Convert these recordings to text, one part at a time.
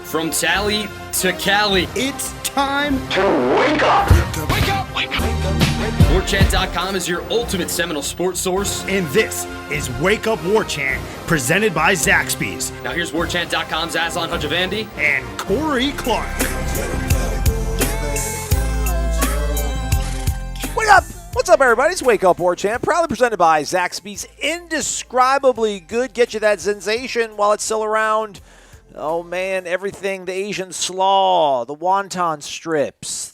From Tally to Cali, It's time to wake up. Wake up! Wake up! Warchant.com is your ultimate Seminole sports source. And this is Wake Up Warchant, presented by Zaxby's Now here's Warchant.com's Aslan Hajavandi. and Corey Clark. Wake up! What's up, everybody? It's Wake Up Warchant, proudly presented by Zaxby's. Indescribably good. Get you that sensation while it's still around. Oh, man, everything, the Asian slaw, the wonton strips,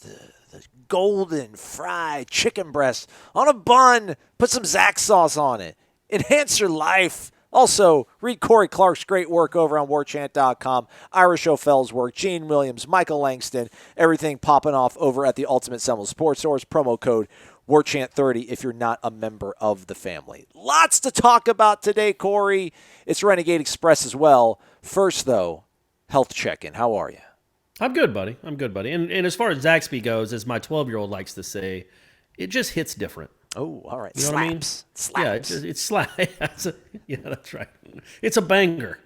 the golden fried chicken breast on a bun. Put some Zax sauce on it. Enhance your life. Also, read Corey Clark's great work over on warchant.com. Irish O'Fell's work, Gene Williams, Michael Langston, everything popping off over at the Ultimate Seminole Sports Source. Promo code Warchant30 if you're not a member of the family. Lots to talk about today, Corey. It's Renegade Express as well. First, though, health check-in. How are you? I'm good, buddy. And as far as Zaxby goes, as my 12-year-old likes to say, it just hits different. Oh, all right. You know what I mean? Slaps. Yeah, it's slaps. Yeah, that's right. It's a banger.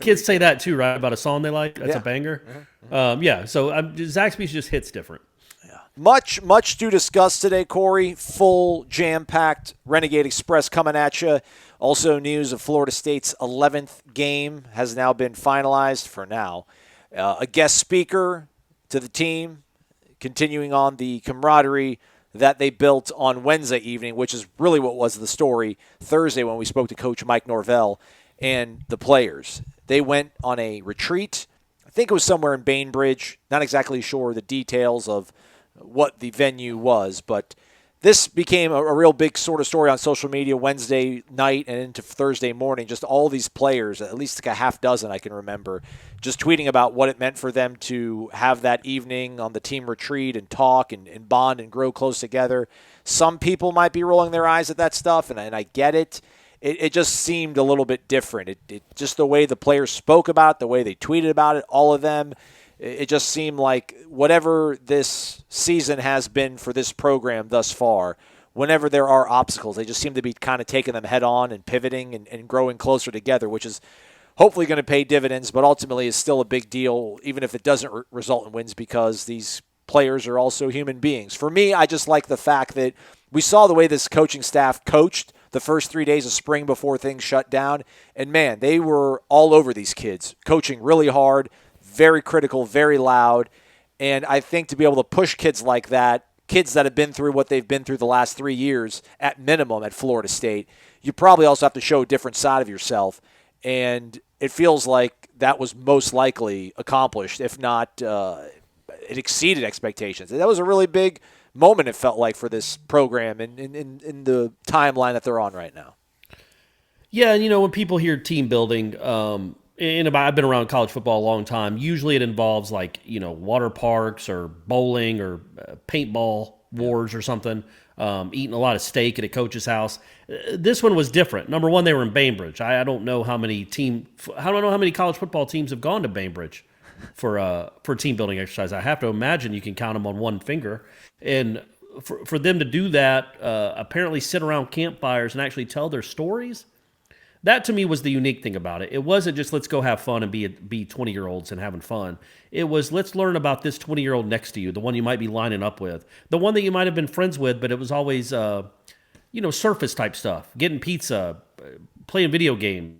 Kids say that too, right? About a song they like. That's a banger. So Zaxby's just hits different. Much to discuss today, Corey. Full, jam-packed Renegade Express coming at you. Also, news of Florida State's 11th game has now been finalized for now. A guest speaker to the team, continuing on the camaraderie that they built on Wednesday evening, which is really what was the story Thursday when we spoke to Coach Mike Norvell and the players. They went on a retreat. I think it was somewhere in Bainbridge. Not exactly sure the details of what the venue was, but this became a real big sort of story on social media Wednesday night and into Thursday morning. Just all these players, at least like a half dozen I can remember, just tweeting about what it meant for them to have that evening on the team retreat and talk and bond and grow close together. Some people might be rolling their eyes at that stuff, and I get it. It just seemed a little bit different. It just the way the players spoke about it, the way they tweeted about it, all of them. It just seemed like whatever this season has been for this program thus far, whenever there are obstacles, they just seem to be kind of taking them head on and pivoting and growing closer together, which is hopefully going to pay dividends, but ultimately is still a big deal, even if it doesn't result in wins, because these players are also human beings. For me, I just like the fact that we saw the way this coaching staff coached the first 3 days of spring before things shut down, and man, they were all over these kids, coaching really hard, very critical, very loud, and I think to be able to push kids like that, kids that have been through what they've been through the last 3 years at minimum at Florida State, you probably also have to show a different side of yourself, and it feels like that was most likely accomplished, if not it exceeded expectations. And that was a really big moment, it felt like, for this program in the timeline that they're on right now. Yeah, and when people hear team building, I've been around college football a long time. Usually it involves water parks or bowling or paintball wars or something, eating a lot of steak at a coach's house. This one was different. Number one, they were in Bainbridge. I don't know how many college football teams have gone to Bainbridge for team building exercise. I have to imagine you can count them on one finger. And for them to do that, apparently sit around campfires and actually tell their stories, that to me was the unique thing about it. It wasn't just let's go have fun and be 20-year-olds and having fun. It was let's learn about this 20-year-old next to you, the one you might be lining up with, the one that you might have been friends with, but it was always surface type stuff, getting pizza, playing video games.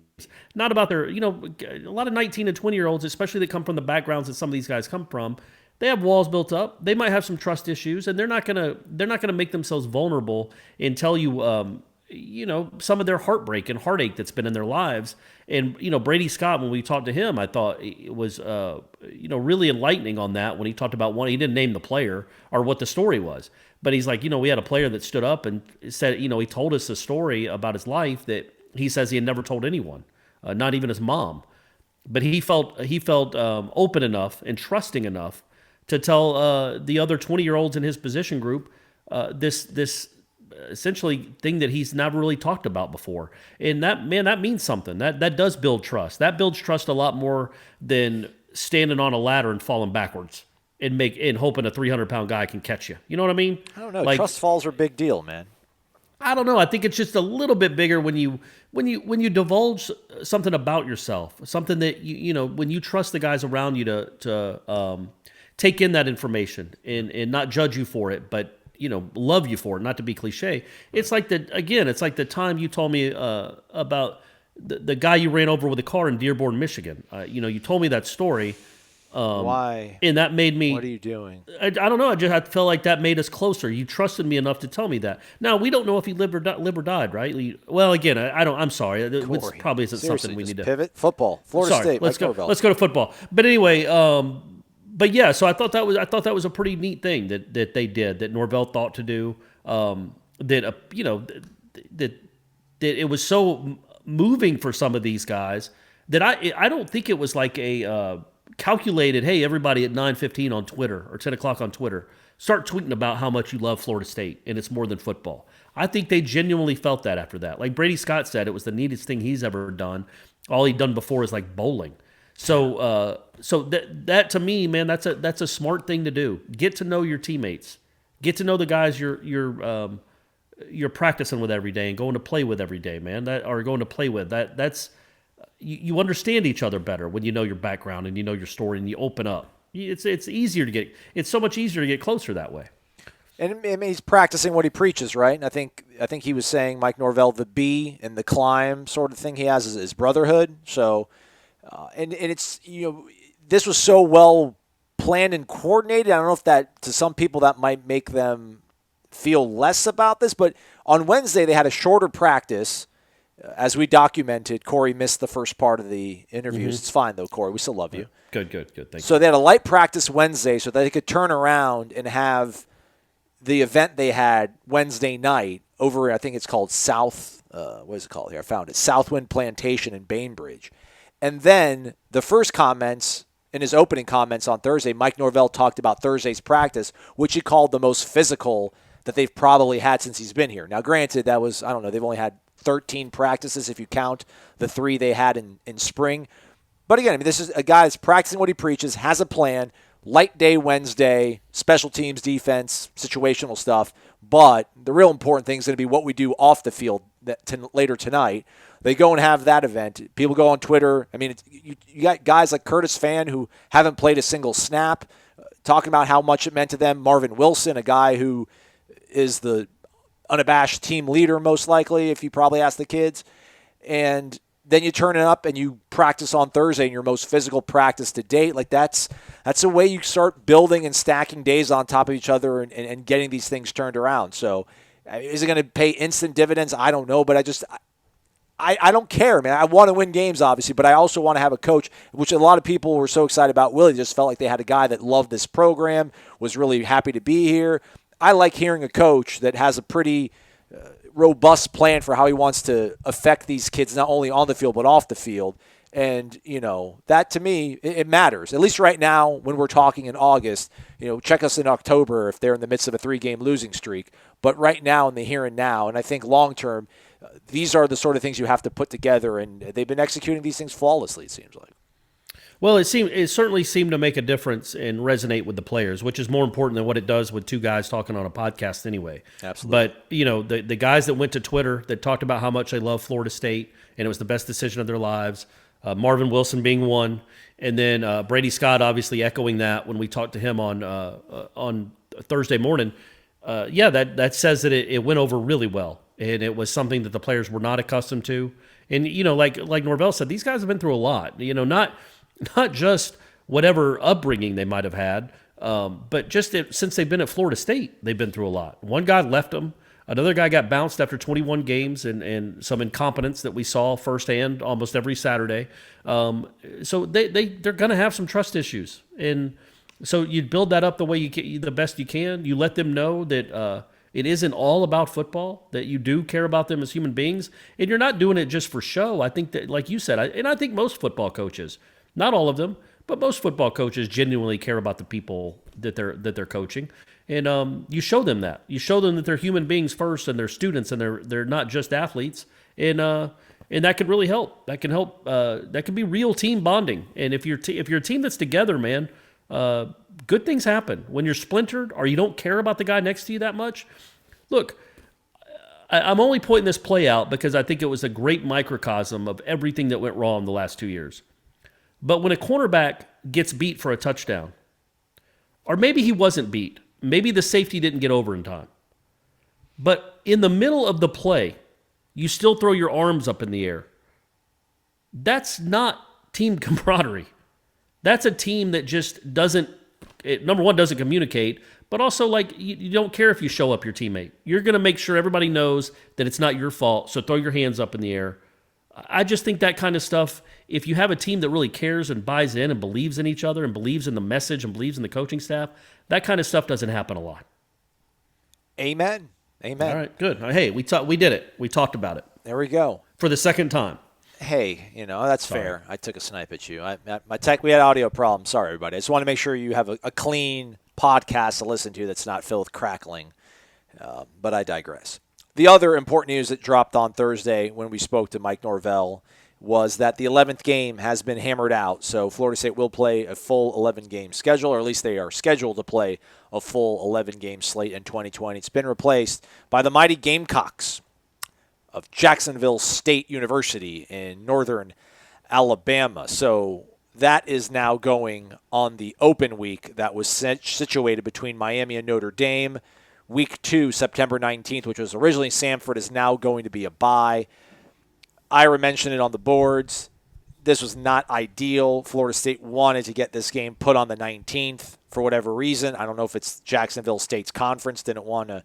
Not about their, a lot of 19 and 20-year-olds, especially that come from the backgrounds that some of these guys come from, they have walls built up. They might have some trust issues, and they're not gonna make themselves vulnerable and tell you some of their heartbreak and heartache that's been in their lives. And, Brady Scott, when we talked to him, I thought it was, really enlightening on that when he talked about one. He didn't name the player or what the story was, but he's like, we had a player that stood up and said, he told us a story about his life that he says he had never told anyone, not even his mom. But he felt open enough and trusting enough to tell the other 20-year-olds in his position group this essentially thing that he's never really talked about before. And that means something. That does build trust. That builds trust a lot more than standing on a ladder and falling backwards and hoping a 300-pound guy can catch you. You know what I mean? I don't know. Trust falls are a big deal, man. I don't know. I think it's just a little bit bigger when you divulge something about yourself, something that when you trust the guys around you to take in that information and not judge you for it, but love you for it. Not to be cliche, it's like the time you told me about the guy you ran over with a car in Dearborn, Michigan. You told me that story. Why? And that made me. What are you doing? I don't know. I felt like that made us closer. You trusted me enough to tell me that. Now we don't know if he lived or died, right? Well, again, I don't. I'm sorry. It probably isn't something we need to pivot. Football, Florida State. Let's go. Let's go to football. But anyway, but yeah. So I thought that was a pretty neat thing that they did, that Norvell thought to do. That it was so moving for some of these guys that I don't think it was like a calculated, hey, everybody at 9:15 on Twitter or 10 o'clock on Twitter, start tweeting about how much you love Florida State and it's more than football. I think they genuinely felt that after that. Like Brady Scott said, it was the neatest thing he's ever done. All he'd done before is like bowling. So that to me, man, that's a smart thing to do. Get to know your teammates. Get to know the guys you're practicing with every day and going to play with every day, man. That's you understand each other better when you know your background and you know your story and you open up. It's so much easier to get closer that way. And he's practicing what he preaches, right? And I think he was saying, Mike Norvell, the B and the climb sort of thing he has is brotherhood. So, and it's this was so well planned and coordinated. I don't know if that to some people that might make them feel less about this, but on Wednesday they had a shorter practice. As we documented, Corey missed the first part of the interviews. Mm-hmm. It's fine, though, Corey. We still love you. Good. Thank you. So they had a light practice Wednesday so that they could turn around and have the event they had Wednesday night over, I think it's called what is it called here? I found it. Southwind Plantation in Bainbridge. And then the first comments, in his opening comments on Thursday, Mike Norvell talked about Thursday's practice, which he called the most physical that they've probably had since he's been here. Now, granted, that was, I don't know, they've only had 13 practices if you count the 3 they had in spring. But again, this is a guy that's practicing what he preaches, has a plan, light day Wednesday, special teams, defense, situational stuff. But the real important thing is going to be what we do off the field later tonight. They go and have that event. People go on Twitter. I mean, you got guys like Curtis Fan who haven't played a single snap, talking about how much it meant to them. Marvin Wilson, a guy who is the unabashed team leader, most likely, if you probably ask the kids. And then you turn it up and you practice on Thursday in your most physical practice to date. Like that's a way you start building and stacking days on top of each other and getting these things turned around. So is it going to pay instant dividends? I don't know, but I don't care, man. I want to win games, obviously, but I also want to have a coach, which a lot of people were so excited about. Willie just felt like they had a guy that loved this program, was really happy to be here. I like hearing a coach that has a pretty robust plan for how he wants to affect these kids, not only on the field but off the field. And, that to me, it matters. At least right now when we're talking in August, check us in October if they're in the midst of a 3-game losing streak. But right now in the here and now, and I think long-term, these are the sort of things you have to put together, and they've been executing these things flawlessly, it seems like. Well, it certainly seemed to make a difference and resonate with the players, which is more important than what it does with 2 guys talking on a podcast anyway. Absolutely. But the guys that went to Twitter that talked about how much they love Florida State and it was the best decision of their lives, Marvin Wilson being one, and then Brady Scott obviously echoing that when we talked to him on Thursday morning. That says that it went over really well, and it was something that the players were not accustomed to. And like Norvell said, these guys have been through a lot. Not just whatever upbringing they might have had, but just since they've been at Florida State, they've been through a lot. One guy left them. Another guy got bounced after 21 games and some incompetence that we saw firsthand almost every Saturday. So they're going to have some trust issues. And so you build that up the best you can. You let them know that it isn't all about football, that you do care about them as human beings. And you're not doing it just for show. I think that, like you said, I think most football coaches, not all of them, but most football coaches genuinely care about the people that they're coaching, and you show them that. You show them that they're human beings first, and they're students, and they're not just athletes, and that can really help. That can help. That can be real team bonding. And if you're a team that's together, man, good things happen. When you're splintered or you don't care about the guy next to you that much, look. I'm only pointing this play out because I think it was a great microcosm of everything that went wrong the last 2 years. But when a cornerback gets beat for a touchdown, or maybe he wasn't beat, maybe the safety didn't get over in time, but in the middle of the play, you still throw your arms up in the air. That's not team camaraderie. That's a team that just doesn't, number one, doesn't communicate, but also, like, you don't care if you show up your teammate. You're going to make sure everybody knows that it's not your fault, so throw your hands up in the air. I just think that kind of stuff, if you have a team that really cares and buys in and believes in each other and believes in the message and believes in the coaching staff, that kind of stuff doesn't happen a lot. Amen. Amen. All right, good. Hey, we did it. We talked about it. There we go. For the second time. Hey, that's fair. I took a snipe at you. We had audio problems. Sorry, everybody. I just want to make sure you have a clean podcast to listen to that's not filled with crackling. But I digress. The other important news that dropped on Thursday when we spoke to Mike Norvell was that the 11th game has been hammered out. So Florida State will play a full 11-game schedule, or at least they are scheduled to play a full 11-game slate in 2020. It's been replaced by the mighty Gamecocks of Jacksonville State University in northern Alabama. So that is now going on the open week that was situated between Miami and Notre Dame. Week 2, September 19th, which was originally Samford, is now going to be a bye. Ira mentioned it on the boards. This was not ideal. Florida State wanted to get this game put on the 19th for whatever reason. I don't know if it's Jacksonville State's conference didn't want to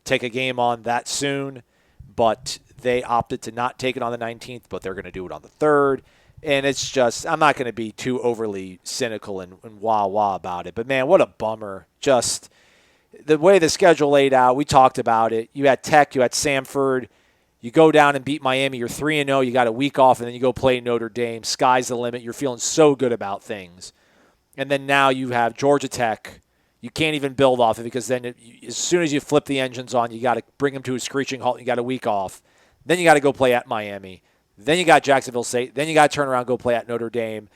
take a game on that soon, but they opted to not take it on the 19th, but they're going to do it on the 3rd. And it's just, I'm not going to be too overly cynical and wah-wah about it. But, man, what a bummer. Just the way the schedule laid out, we talked about it. You had Tech, you had Samford. You go down and beat Miami, you're 3-0, you got a week off, and then you go play Notre Dame. Sky's the limit. You're feeling so good about things. And then now you have Georgia Tech. You can't even build off it because then as soon as you flip the engines on, you got to bring them to a screeching halt. You got a week off. Then you got to go play at Miami. Then you got Jacksonville State. Then you got to turn around and go play at Notre Dame.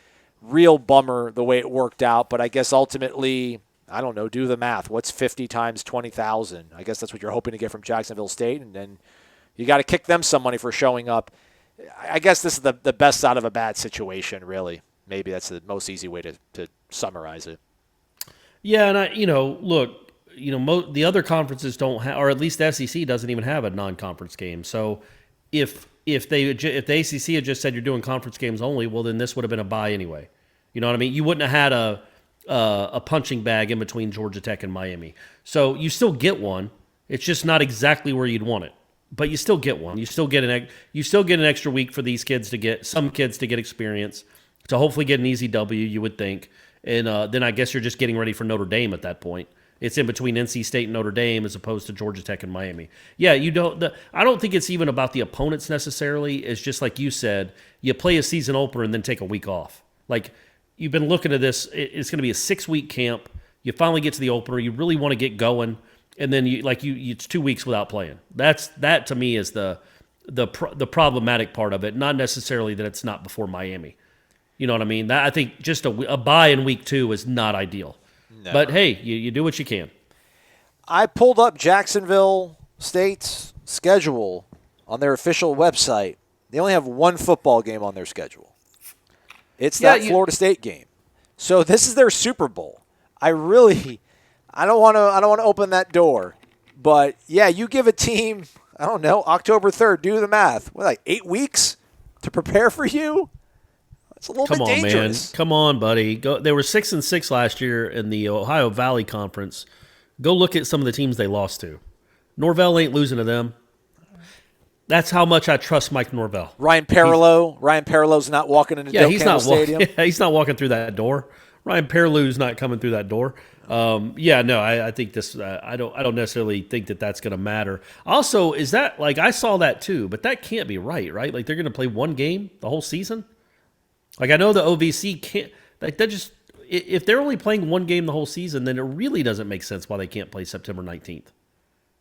Real bummer the way it worked out, but I guess ultimately, I don't know, do the math. What's 50 times 20,000? I guess that's what you're hoping to get from Jacksonville State, and then you got to kick them some money for showing up. I guess this is the best out of a bad situation, really. Maybe that's the most easy way to summarize it. Yeah, and look, the other conferences don't have, or at least the SEC doesn't even have a non-conference game. So if the ACC had just said you're doing conference games only, well, then this would have been a bye anyway. You know what I mean? You wouldn't have had a punching bag in between Georgia Tech and Miami. So you still get one. It's just not exactly where you'd want it, but you still get one. You still get an extra week for these kids to get experience, to hopefully get an easy W, you would think. And then I guess you're just getting ready for Notre Dame at that point. It's in between NC State and Notre Dame as opposed to Georgia Tech and Miami. Yeah, I don't think it's even about the opponents necessarily. It's just like you said, you play a season opener and then take a week off. Like, you've been looking at this. It's going to be a 6-week camp. You finally get to the opener. You really want to get going, and then it's 2 weeks without playing. That to me is the problematic part of it. Not necessarily that it's not before Miami. You know what I mean? I think just a bye in week 2 is not ideal. No. But hey, you do what you can. I pulled up Jacksonville State's schedule on their official website. They only have one football game on their schedule. It's that Florida State game. So this is their Super Bowl. I don't want to open that door. But yeah, you give a team, I don't know, October 3rd, do the math. What, like 8 weeks to prepare for you? It's a little bit dangerous. Man. Come on, buddy. They were 6-6 last year in the Ohio Valley Conference. Go look at some of the teams they lost to. Norvell ain't losing to them. That's how much I trust Mike Norvell. Ryan Parallow's not walking into Del Campbell Stadium. He's not walking through that door. Ryan Parallow's not coming through that door. I think this. I don't necessarily think that that's going to matter. Also, is that like I saw that too, but that can't be right? Like they're going to play one game the whole season. Like, I know the OVC can't, like, that just, if they're only playing one game the whole season, then it really doesn't make sense why they can't play September 19th.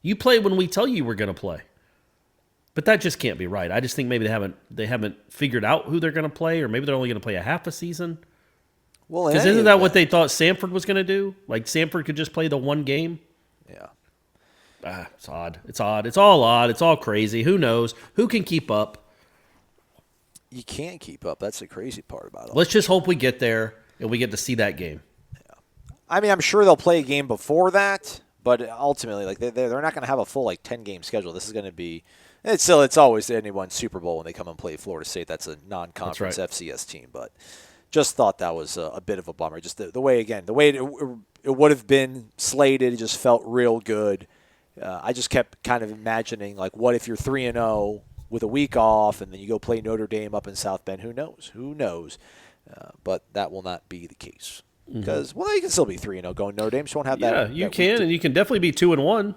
You play when we tell you we're going to play. But that just can't be right. I just think maybe they haven't figured out who they're going to play, or maybe they're only going to play a half a season. Well, because isn't that what they thought Samford was going to do? Like, Samford could just play the one game? Yeah. It's odd. It's odd. It's all odd. It's all crazy. Who knows? Who can keep up? You can't keep up. That's the crazy part about it. Let's just hope we get there and we get to see that game. I mean, I'm sure they'll play a game before that, but ultimately, like they're not going to have a full 10-game schedule. This is going to be it's always anyone's Super Bowl when they come and play Florida State. That's a non-conference FCS team, but just thought that was a bit of a bummer. Just the way it would have been slated, it just felt real good. I just kept kind of imagining what if you're 3-0 with a week off and then you go play Notre Dame up in South Bend? Who knows? But that will not be the case. Because, you can still be 3-0 going Notre Dame. Just won't have that. Yeah, you can, and you can definitely be 2-1.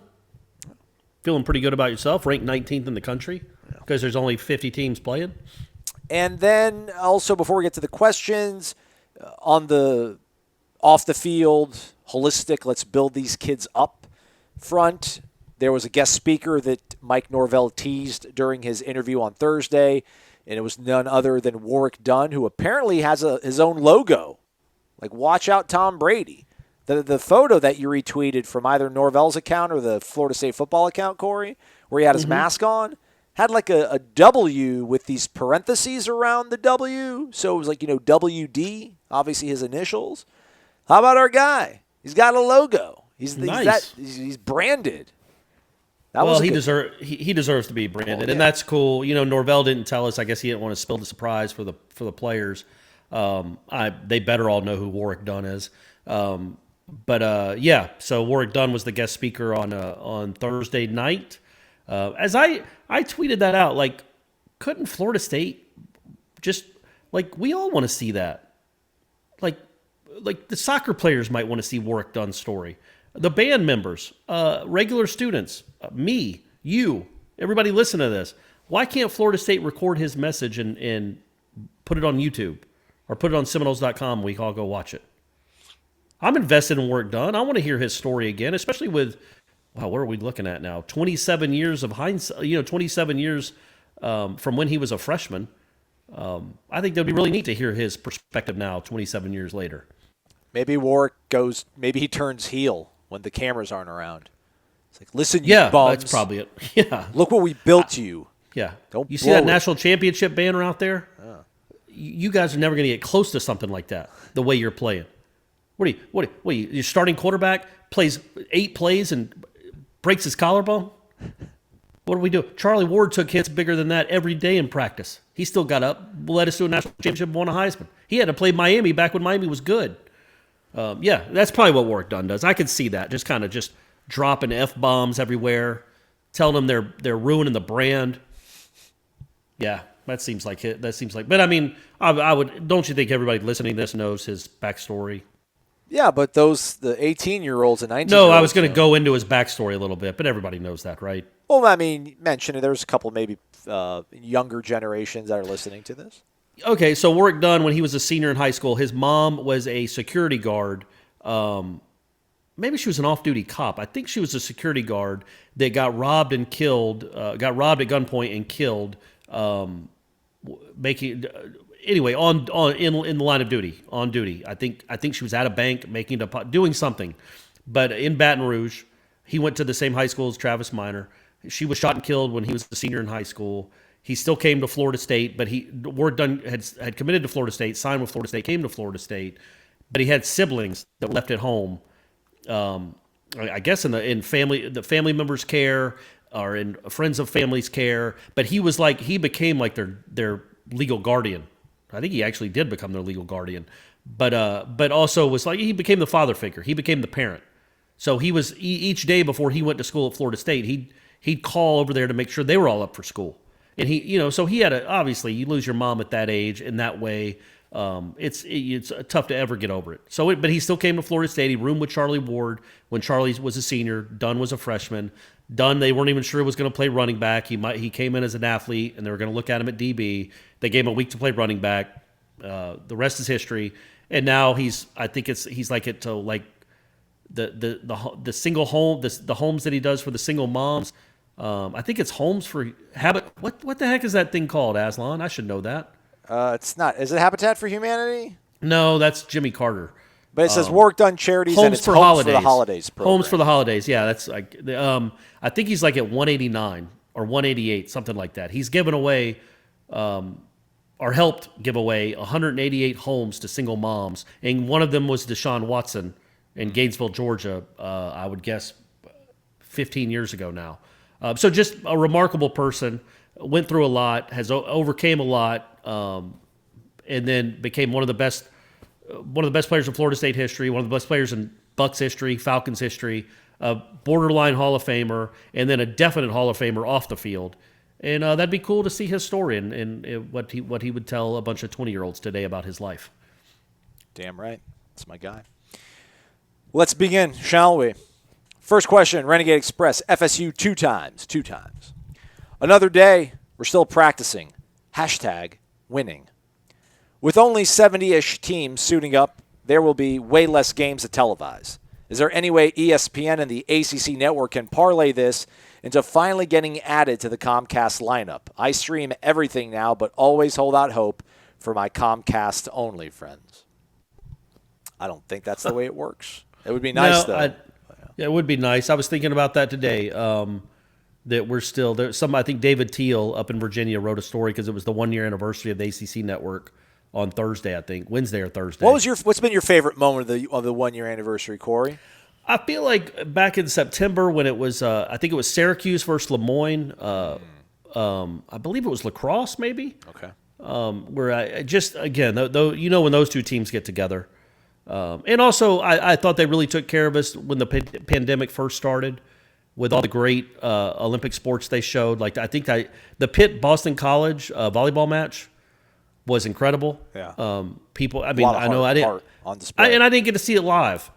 Feeling pretty good about yourself, ranked 19th in the country because there's only 50 teams playing. And then also, before we get to the questions, on the off the field, holistic, let's build these kids up front, there was a guest speaker that Mike Norvell teased during his interview on Thursday, and it was none other than Warwick Dunn, who apparently has his own logo. Watch out, Tom Brady. The photo that you retweeted from either Norvell's account or the Florida State football account, Corey, where he had his mask on, had a W with these parentheses around the W. So it was WD, obviously his initials. How about our guy? He's got a logo. He's branded. He deserves to be branded, and that's cool. Norvell didn't tell us. I guess he didn't want to spill the surprise for the players. They better all know who Warrick Dunn is. So Warrick Dunn was the guest speaker on Thursday night. As I tweeted that out, couldn't Florida State just we all want to see that? The soccer players might want to see Warrick Dunn's story. The band members, regular students, me, you, everybody listen to this. Why can't Florida State record his message and put it on YouTube? Or put it on Seminoles.com. We can all go watch it. I'm invested in Warrick Dunn. I want to hear his story again, especially with, what are we looking at now? 27 years of hindsight, 27 years from when he was a freshman. I think that would be really neat to hear his perspective now, 27 years later. Maybe maybe he turns heel when the cameras aren't around. It's listen, you bums. Yeah, that's probably it. Yeah. Look what we built you. Yeah. Don't you see that it. national championship banner out there? You guys are never going to get close to something like that, the way you're playing. What are you, your starting quarterback plays 8 plays and breaks his collarbone? What do we do? Charlie Ward took hits bigger than that every day in practice. He still got up, led us to a national championship, won a Heisman. He had to play Miami back when Miami was good. That's probably what Warrick Dunn does. I could see that, just kind of just dropping F-bombs everywhere, telling them they're ruining the brand. Yeah. That seems like it. But I mean, I would. Don't you think everybody listening to this knows his backstory? Yeah, but the 18-year-olds and 19-year-olds. No, I was going to go into his backstory a little bit, but everybody knows that, right? Well, I mean, mention it. There's a couple maybe younger generations that are listening to this. Okay, so Warrick Dunn, when he was a senior in high school, his mom was a security guard. Maybe she was an off-duty cop. I think she was a security guard that got robbed and killed. Got robbed at gunpoint and killed. In the line of duty, on duty. I think she was at a bank doing something, but in Baton Rouge, he went to the same high school as Travis Minor. She was shot and killed when he was a senior in high school. He still came to Florida State, but Warrick Dunn had committed to Florida State, signed with Florida State, came to Florida State, but he had siblings that were left at home. I guess in the family members' care or in friends of family's care, but he became their legal guardian. I think he actually did become their legal guardian, but also he became the father figure. He became the parent. So he was each day before he went to school at Florida State, he'd call over there to make sure they were all up for school. And so he had obviously you lose your mom at that age in that way. It's tough to ever get over it. But he still came to Florida State. He roomed with Charlie Ward when Charlie was a senior. Dunn was a freshman. Dunn, they weren't even sure was going to play running back. He came in as an athlete, and they were going to look at him at DB. They gave him a week to play running back. The rest is history. And now he's the single home, the homes that he does for the single moms. I think it's homes for habit. What the heck is that thing called, Aslan? I should know that. It's not. Is it Habitat for Humanity? No, that's Jimmy Carter. But it says Warwick Dunn Charities and it's for Homes holidays. for the Holidays program. Homes for the Holidays. Yeah, that's like I think he's like at 189 or 188, something like that. He's given away or helped give away 188 homes to single moms, and one of them was Deshaun Watson in Gainesville, Georgia. I would guess 15 years ago now. So just a remarkable person. Went through a lot, has overcame a lot, and then became one of the best players in Florida State history, one of the best players in Bucks history, Falcons history, a borderline Hall of Famer, and then a definite Hall of Famer off the field. And that'd be cool to see his story and what he would tell a bunch of 20-year-olds today about his life. Damn right. That's my guy. Let's begin, shall we? First question, Renegade Express, FSU two times. Another day, we're still practicing. #winning. With only 70-ish teams suiting up, there will be way less games to televise. Is there any way ESPN and the ACC Network can parlay this into finally getting added to the Comcast lineup? I stream everything now, but always hold out hope for my Comcast only friends. I don't think that's the way it works. It would be nice, though. Yeah, it would be nice. I was thinking about that today. That we're still there. I think David Teal up in Virginia wrote a story because it was the 1-year anniversary of the ACC Network on Thursday. I think Wednesday or Thursday. What's been your favorite moment of the 1-year anniversary, Corey? I feel like back in September when it was, I think it was Syracuse versus Lemoyne. I believe it was lacrosse, maybe. Okay. Where I just again, though, when those two teams get together. And also, I thought they really took care of us when the pandemic first started with all the great Olympic sports they showed. Like I think the Pitt-Boston College volleyball match was incredible. Yeah. People, I mean, I know I didn't, on display. and I didn't get to see it live.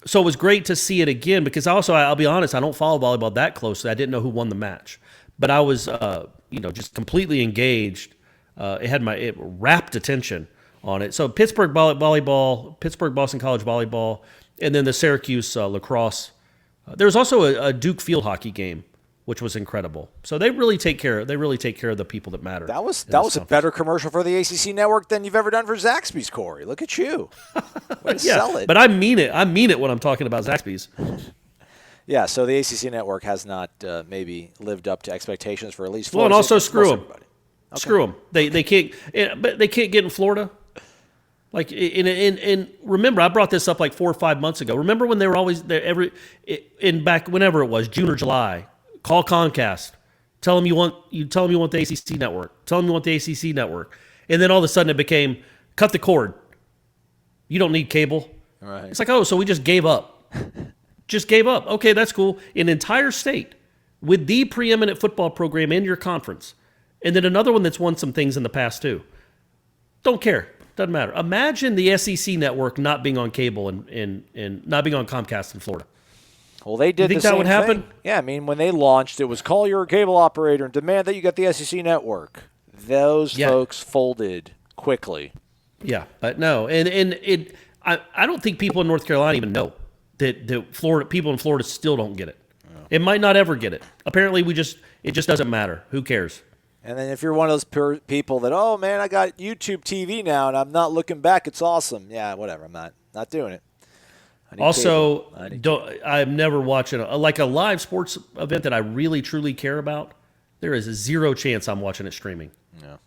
So it was great to see it again because I'll be honest, I don't follow volleyball that closely. I didn't know who won the match. But I was, just completely engaged. It had my rapt attention on it. So Pittsburgh volleyball, Pittsburgh-Boston College volleyball, and then the Syracuse lacrosse. There was also a Duke field hockey game, which was incredible. So they really take care of the people that matter. That was a better commercial for the ACC Network than you've ever done for Zaxby's, Corey. Look at you. Way to sell it. But I mean it when I'm talking about Zaxby's. Yeah, so the ACC Network has not maybe lived up to expectations for at least Well, and also screw them. Okay. Screw them. They can't. But they can't get in Florida. Like in remember, I brought this up like 4 or 5 months ago. Remember when they were always there back whenever it was June or July. Call Comcast. Tell them you want the ACC Network. Tell them you want the ACC Network. And then all of a sudden it became cut the cord. You don't need cable. Right. It's like, oh, so we just gave up. Just gave up. Okay, that's cool. An entire state with the preeminent football program in your conference. And then another one that's won some things in the past too. Don't care. Doesn't matter. Imagine the SEC Network not being on cable and not being on Comcast in Florida. Well, they did you think the same that would happen? thing. Yeah, I mean, when they launched, it was call your cable operator and demand that you get the SEC Network. Those folks folded quickly. Yeah, but no, I don't think people in North Carolina even know that Florida people in Florida still don't get it. Yeah. It might not ever get it. Apparently, it just doesn't matter. Who cares? And then if you're one of those people that, oh man, I got YouTube TV now and I'm not looking back, it's awesome. Yeah, whatever. I'm not doing it. Also, I'm never watching a live sports event that I really truly care about. There is a 0 chance I'm watching it streaming. No,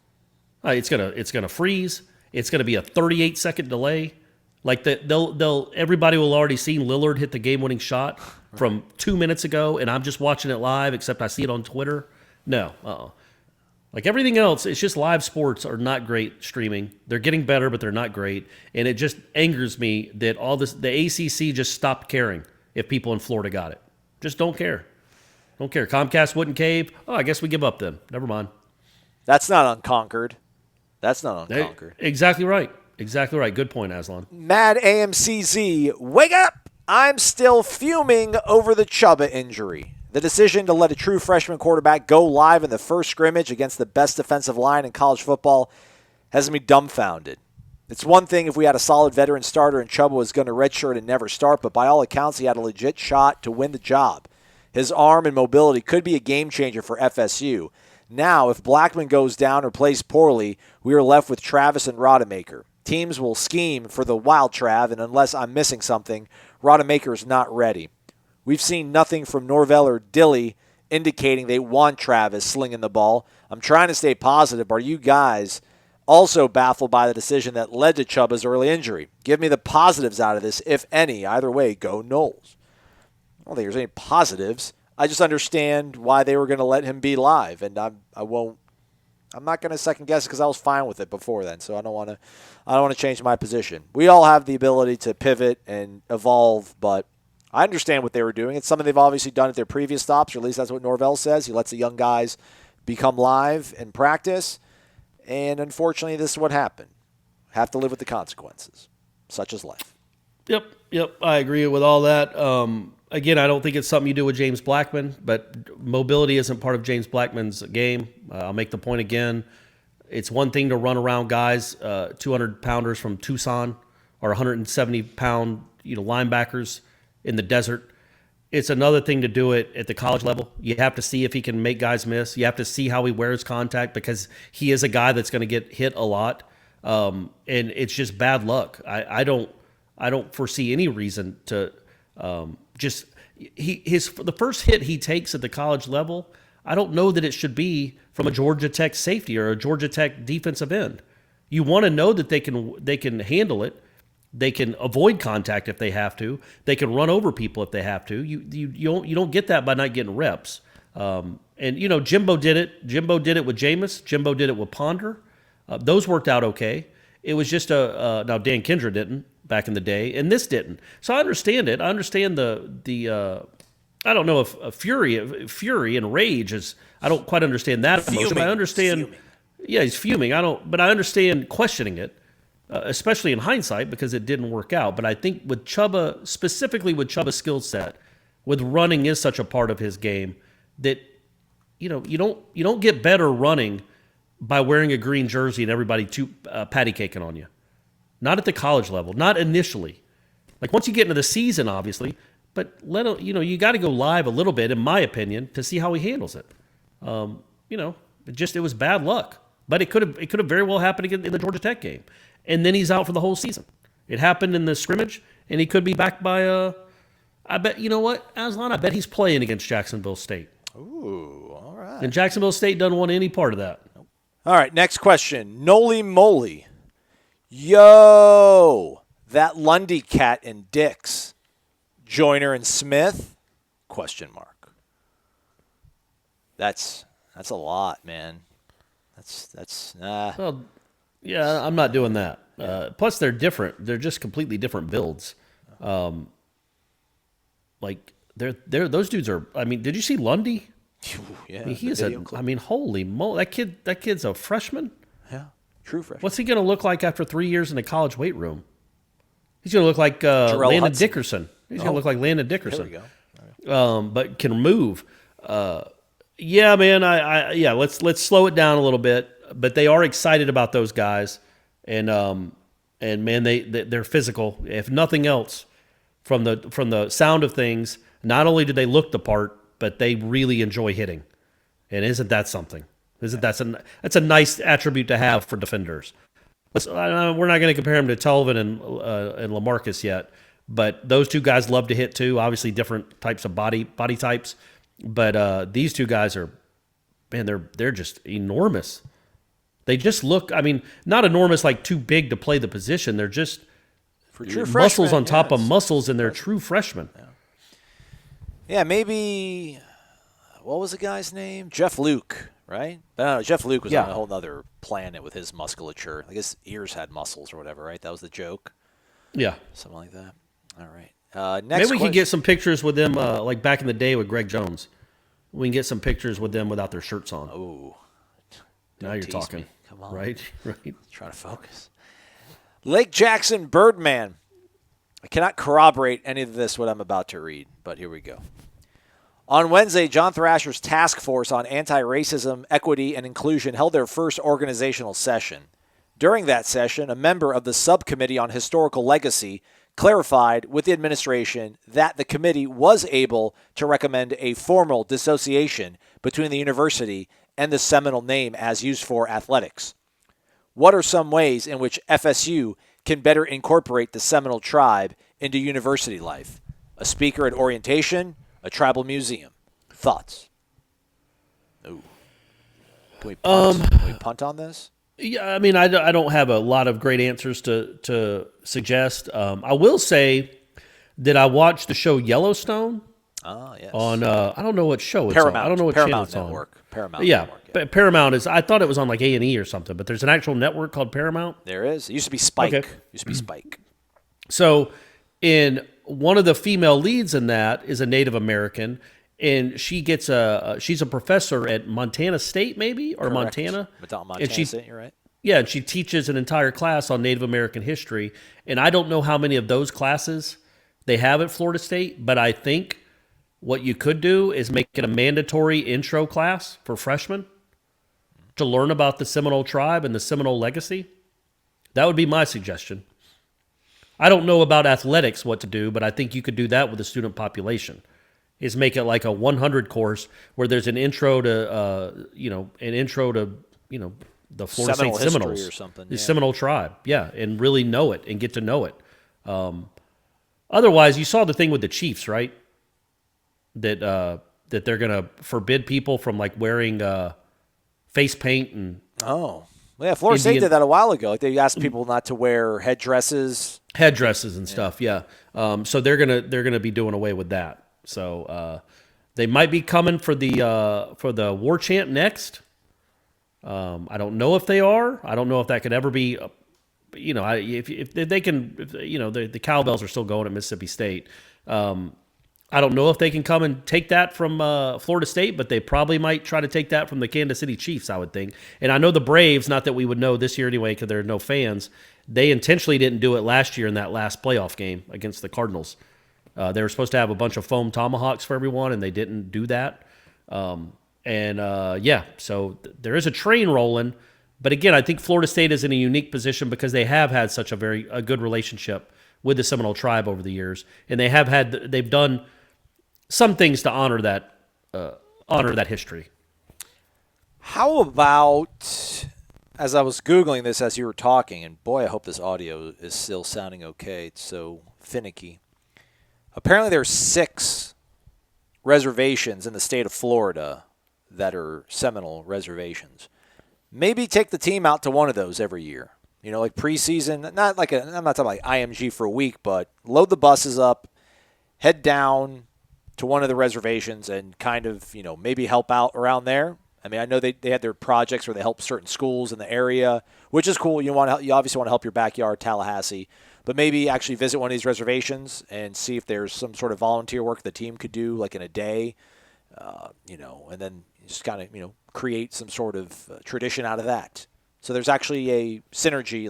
it's gonna freeze. It's gonna be a 38-second delay. Like everybody will already see Lillard hit the game-winning shot from 2 minutes ago, and I'm just watching it live. Except I see it on Twitter. No, Like everything else, it's just live sports are not great streaming. They're getting better, but they're not great. And it just angers me that the ACC just stopped caring if people in Florida got it. Just don't care. Don't care. Comcast wouldn't cave. Oh, I guess we give up then. Never mind. That's not unconquered. Exactly right. Exactly right. Good point, Aslan. Mad AMCZ, wake up! I'm still fuming over the Chubba injury. The decision to let a true freshman quarterback go live in the first scrimmage against the best defensive line in college football has me dumbfounded. It's one thing if we had a solid veteran starter and Chubba was going to redshirt and never start, but by all accounts, he had a legit shot to win the job. His arm and mobility could be a game changer for FSU. Now, if Blackman goes down or plays poorly, we are left with Travis and Rodemaker. Teams will scheme for the wild Trav, and unless I'm missing something, Rodemaker is not ready. We've seen nothing from Norvell or Dilly indicating they want Travis slinging the ball. I'm trying to stay positive. Are you guys also baffled by the decision that led to Chubba's early injury? Give me the positives out of this, if any. Either way, go Noles. I don't think there's any positives. I just understand why they were going to let him be live, and I'm not going to second guess it because I was fine with it before then, so I don't want to change my position. We all have the ability to pivot and evolve, but I understand what they were doing. It's something they've obviously done at their previous stops, or at least that's what Norvell says. He lets the young guys become live and practice, and unfortunately this is what happened. Have to live with the consequences, such as life. Yep. I agree with all that. Again, I don't think it's something you do with James Blackman, but mobility isn't part of James Blackman's game. I'll make the point again. It's one thing to run around guys, 200-pounders from Tucson or 170-pound linebackers in the desert. It's another thing to do it at the college level. You have to see if he can make guys miss. You have to see how he wears contact because he is a guy that's going to get hit a lot, and it's just bad luck. I don't foresee any reason to the first hit he takes at the college level. I don't know that it should be from a Georgia Tech safety or a Georgia Tech defensive end. You want to know that they can handle it. They can avoid contact if they have to. They can run over people if they have to. You don't get that by not getting reps. And Jimbo did it. Jimbo did it with Jameis. Jimbo did it with Ponder. Those worked out okay. It was just now Dan Kendra didn't back in the day, and this didn't. So I understand it. I understand the I don't know if fury and rage is. I don't quite understand that emotion. But I understand. Fuming. Yeah, he's fuming. But I understand questioning it. Especially in hindsight because it didn't work out. But I think with Chubba, specifically with Chubba's skill set, with running is such a part of his game that you don't get better running by wearing a green jersey and everybody patty caking on you. Not at the college level, not initially. Like once you get into the season, obviously, but you got to go live a little bit, in my opinion, to see how he handles it. It was bad luck, but it could have very well happened again in the Georgia Tech game. And then he's out for the whole season. It happened in the scrimmage, and he could be back by I bet, you know what, Aslan, I bet he's playing against Jacksonville State. Ooh, all right. And Jacksonville State doesn't want any part of that. Nope. All right, next question. Noli moly. Yo, that Lundy cat and Dix. Joyner and Smith? Question mark. That's a lot, man. Well, yeah, I'm not doing that. Plus, they're different. They're just completely different builds. Those dudes are. I mean, did you see Lundy? Yeah, he is holy moly! That kid's a freshman. Yeah, true freshman. What's he going to look like after 3 years in a college weight room? He's going to look like Landon Dickerson. He's going to look like Landon Dickerson. There we go. But can move. Yeah, man. Let's slow it down a little bit. But they are excited about those guys, and man, they're physical. If nothing else, from the sound of things, not only do they look the part, but they really enjoy hitting. And isn't that something? That's a nice attribute to have for defenders. We're not going to compare them to Tulvin and LaMarcus yet, but those two guys love to hit too. Obviously, different types of body types, but these two guys are, man, they're just enormous. They just look, not enormous like too big to play the position. They're just for true muscles on top of muscles, and they're true freshmen. Yeah, maybe, what was the guy's name? Jeff Luke, right? No, Jeff Luke was on a whole other planet with his musculature. I guess ears had muscles or whatever, right? That was the joke. Yeah. Something like that. All right. Next Maybe we could get some pictures with them like back in the day with Greg Jones. We can get some pictures with them without their shirts on. Oh. Now you're talking. Me. Come on. Right. Trying to focus. Lake Jackson Birdman. I cannot corroborate any of this, what I'm about to read, but here we go. On Wednesday, John Thrasher's Task Force on Anti-Racism, Equity, and Inclusion held their first organizational session. During that session, a member of the Subcommittee on Historical Legacy clarified with the administration that the committee was able to recommend a formal dissociation between the university and the Seminole name as used for athletics. what are some ways in which FSU can better incorporate the Seminole tribe into university life? A speaker at orientation, a tribal museum. Thoughts? Ooh. Can we punt on this? Yeah, I mean, I don't have a lot of great answers to suggest. I will say that I watched the show Yellowstone. Yes. On I don't know what show it's Paramount. on. I don't know what channel it's Network. on. Paramount. Yeah, Network, but Paramount is. I thought it was on like A&E or something, but there's an actual network called Paramount. There is. It used to be Spike. Okay. Spike. So, in one of the female leads in that is a Native American, and she gets she's a professor at Montana State, maybe, or Correct. Montana. Montana State. You're right. Yeah, and she teaches an entire class on Native American history, and I don't know how many of those classes they have at Florida State, but I think what you could do is make it a mandatory intro class for freshmen to learn about the Seminole tribe and the Seminole legacy. That would be my suggestion. I don't know about athletics what to do, but I think you could do that with the student population. Is make it like a 100 course where there's an intro to the Florida Seminole State history Seminoles or something, the yeah. Seminole tribe, and really know it and get to know it. Otherwise, you saw the thing with the Chiefs, right? That they're going to forbid people from like wearing face paint and Yeah, Florida State did that a while ago. Like they asked people not to wear headdresses and stuff. Yeah, so they're gonna be doing away with that. So they might be coming for the War Chant next. I don't know if they are. I don't know if that could ever be. If they can, the cowbells are still going at Mississippi State. I don't know if they can come and take that from Florida State, but they probably might try to take that from the Kansas City Chiefs, I would think. And I know the Braves, not that we would know this year anyway because there are no fans, they intentionally didn't do it last year in that last playoff game against the Cardinals. They were supposed to have a bunch of foam tomahawks for everyone, and they didn't do that. So there is a train rolling. But again, I think Florida State is in a unique position because they have had such a good relationship with the Seminole tribe over the years, and they've done some things to honor that history. How about, as I was Googling this as you were talking, and boy, I hope this audio is still sounding okay. It's so finicky. Apparently there are 6 reservations in the state of Florida that are Seminole reservations. Maybe take the team out to one of those every year. Like preseason, I'm not talking like IMG for a week, but load the buses up, head down to one of the reservations and kind of, maybe help out around there. I mean, I know they had their projects where they help certain schools in the area, which is cool. You obviously want to help your backyard, Tallahassee, but maybe actually visit one of these reservations and see if there's some sort of volunteer work the team could do like in a day, and then just kind of, create some sort of tradition out of that. So there's actually a synergy,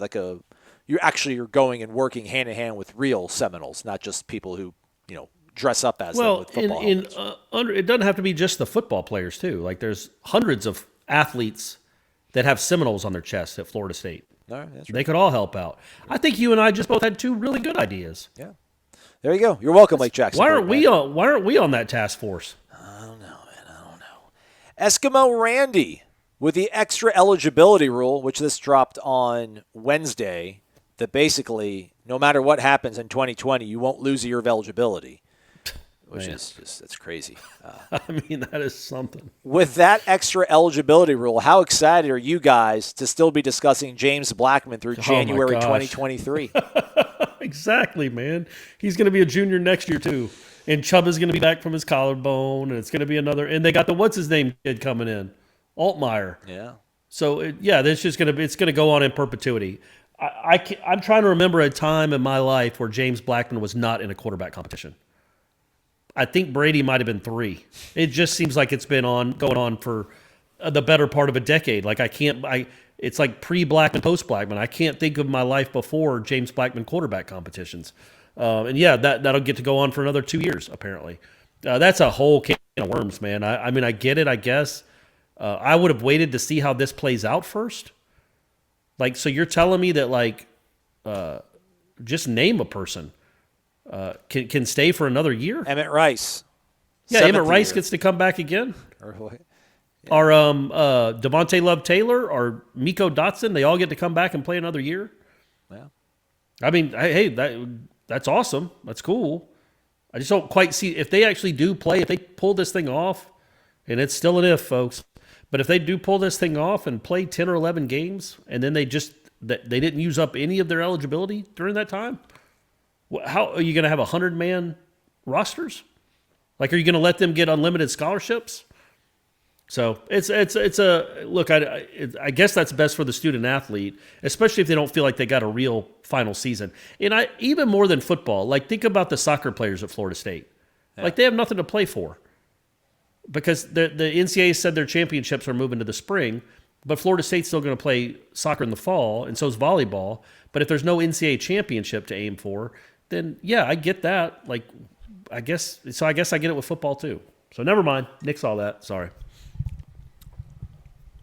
you're going and working hand in hand with real Seminoles, not just people who, dress up as them with football helmets. It doesn't have to be just the football players too. Like there's hundreds of athletes that have Seminoles on their chest at Florida State. All right, that's right. They could all help out. I think you and I just both had 2 really good ideas. Yeah, there you go. You're welcome, Lake Jackson. Why aren't we on that task force? I don't know, man. I don't know. Eskimo Randy with the extra eligibility rule, which this dropped on Wednesday, that basically no matter what happens in 2020, you won't lose a year of eligibility. Which is just, that's crazy. I mean, that is something. With that extra eligibility rule, how excited are you guys to still be discussing James Blackman through January 2023? Exactly, man. He's going to be a junior next year, too. And Chubba's going to be back from his collarbone, and it's going to be another. And they got the what's-his-name kid coming in, Altmaier. Yeah. So, it's going to go on in perpetuity. I'm trying to remember a time in my life where James Blackman was not in a quarterback competition. I think Brady might have been 3. It just seems like it's been going on for the better part of a decade. Like it's like pre-Blackman, post-Blackman. I can't think of my life before James Blackman quarterback competitions. That'll get to go on for another 2 years, apparently. That's a whole can of worms, man. I mean, I get it, I guess. I would have waited to see how this plays out first. Like, so you're telling me that, just name a person. Can stay for another year? Emmett Rice. Yeah, Emmett Rice gets to come back again. Are Devontae Love-Taylor or Miko Dotson, they all get to come back and play another year? Yeah. I mean, hey, that's awesome. That's cool. I just don't quite see if they actually do play, if they pull this thing off, and it's still an if, folks, but if they do pull this thing off and play 10 or 11 games, and then they didn't use up any of their eligibility during that time, how are you going to have 100-man rosters? Like, are you going to let them get unlimited scholarships? So it's a look. I guess that's best for the student athlete, especially if they don't feel like they got a real final season. And even more than football, like think about the soccer players at Florida State. Yeah. Like they have nothing to play for because the NCAA said their championships are moving to the spring, but Florida State's still going to play soccer in the fall, and so is volleyball. But if there's no NCAA championship to aim for, then yeah, I get that. Like I guess I get it with football too. So never mind, nix all that. Sorry.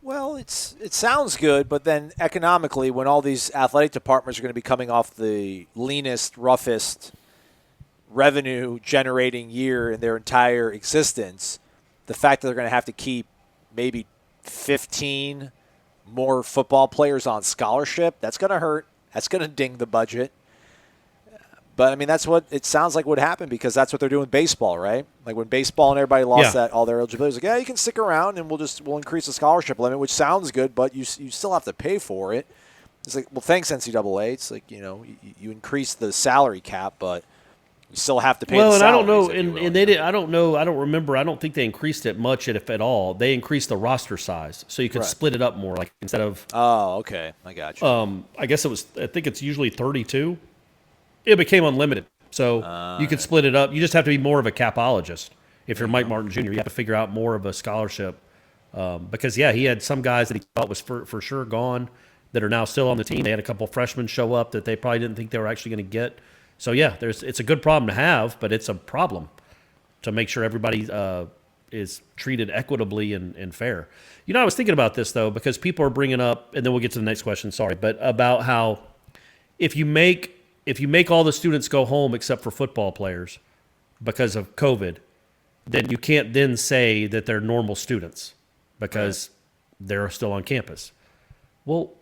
Well, it sounds good, but then economically, when all these athletic departments are going to be coming off the leanest, roughest revenue-generating year in their entire existence, the fact that they're going to have to keep maybe 15 more football players on scholarship, that's going to hurt. That's going to ding the budget. But, I mean, that's what it sounds like would happen because that's what they're doing with baseball, right? Like when baseball and everybody lost all their eligibility, it's like, yeah, you can stick around and we'll increase the scholarship limit, which sounds good, but you still have to pay for it. It's like, well, thanks, NCAA. It's like, you increase the salary cap, but you still have to pay the salaries. Well, and I don't know, and they did. I don't know. I don't remember. I don't think they increased it much, if at all. They increased the roster size, so you could split it up more, like instead of. Oh, okay, I got you. I guess it was. I think it's usually 32. It became unlimited, so you could split it up. You just have to be more of a capologist. If you're Mike Martin Jr., you have to figure out more of a scholarship because, yeah, he had some guys that he thought was for sure gone that are now still on the team. They had a couple freshmen show up that they probably didn't think they were actually going to get. So, yeah, it's a good problem to have, but it's a problem to make sure everybody is treated equitably and fair. I was thinking about this, though, because people are bringing up, and then we'll get to the next question, sorry, but about how if you make all the students go home except for football players because of COVID, then you can't then say that they're normal students because they're still on campus. Well,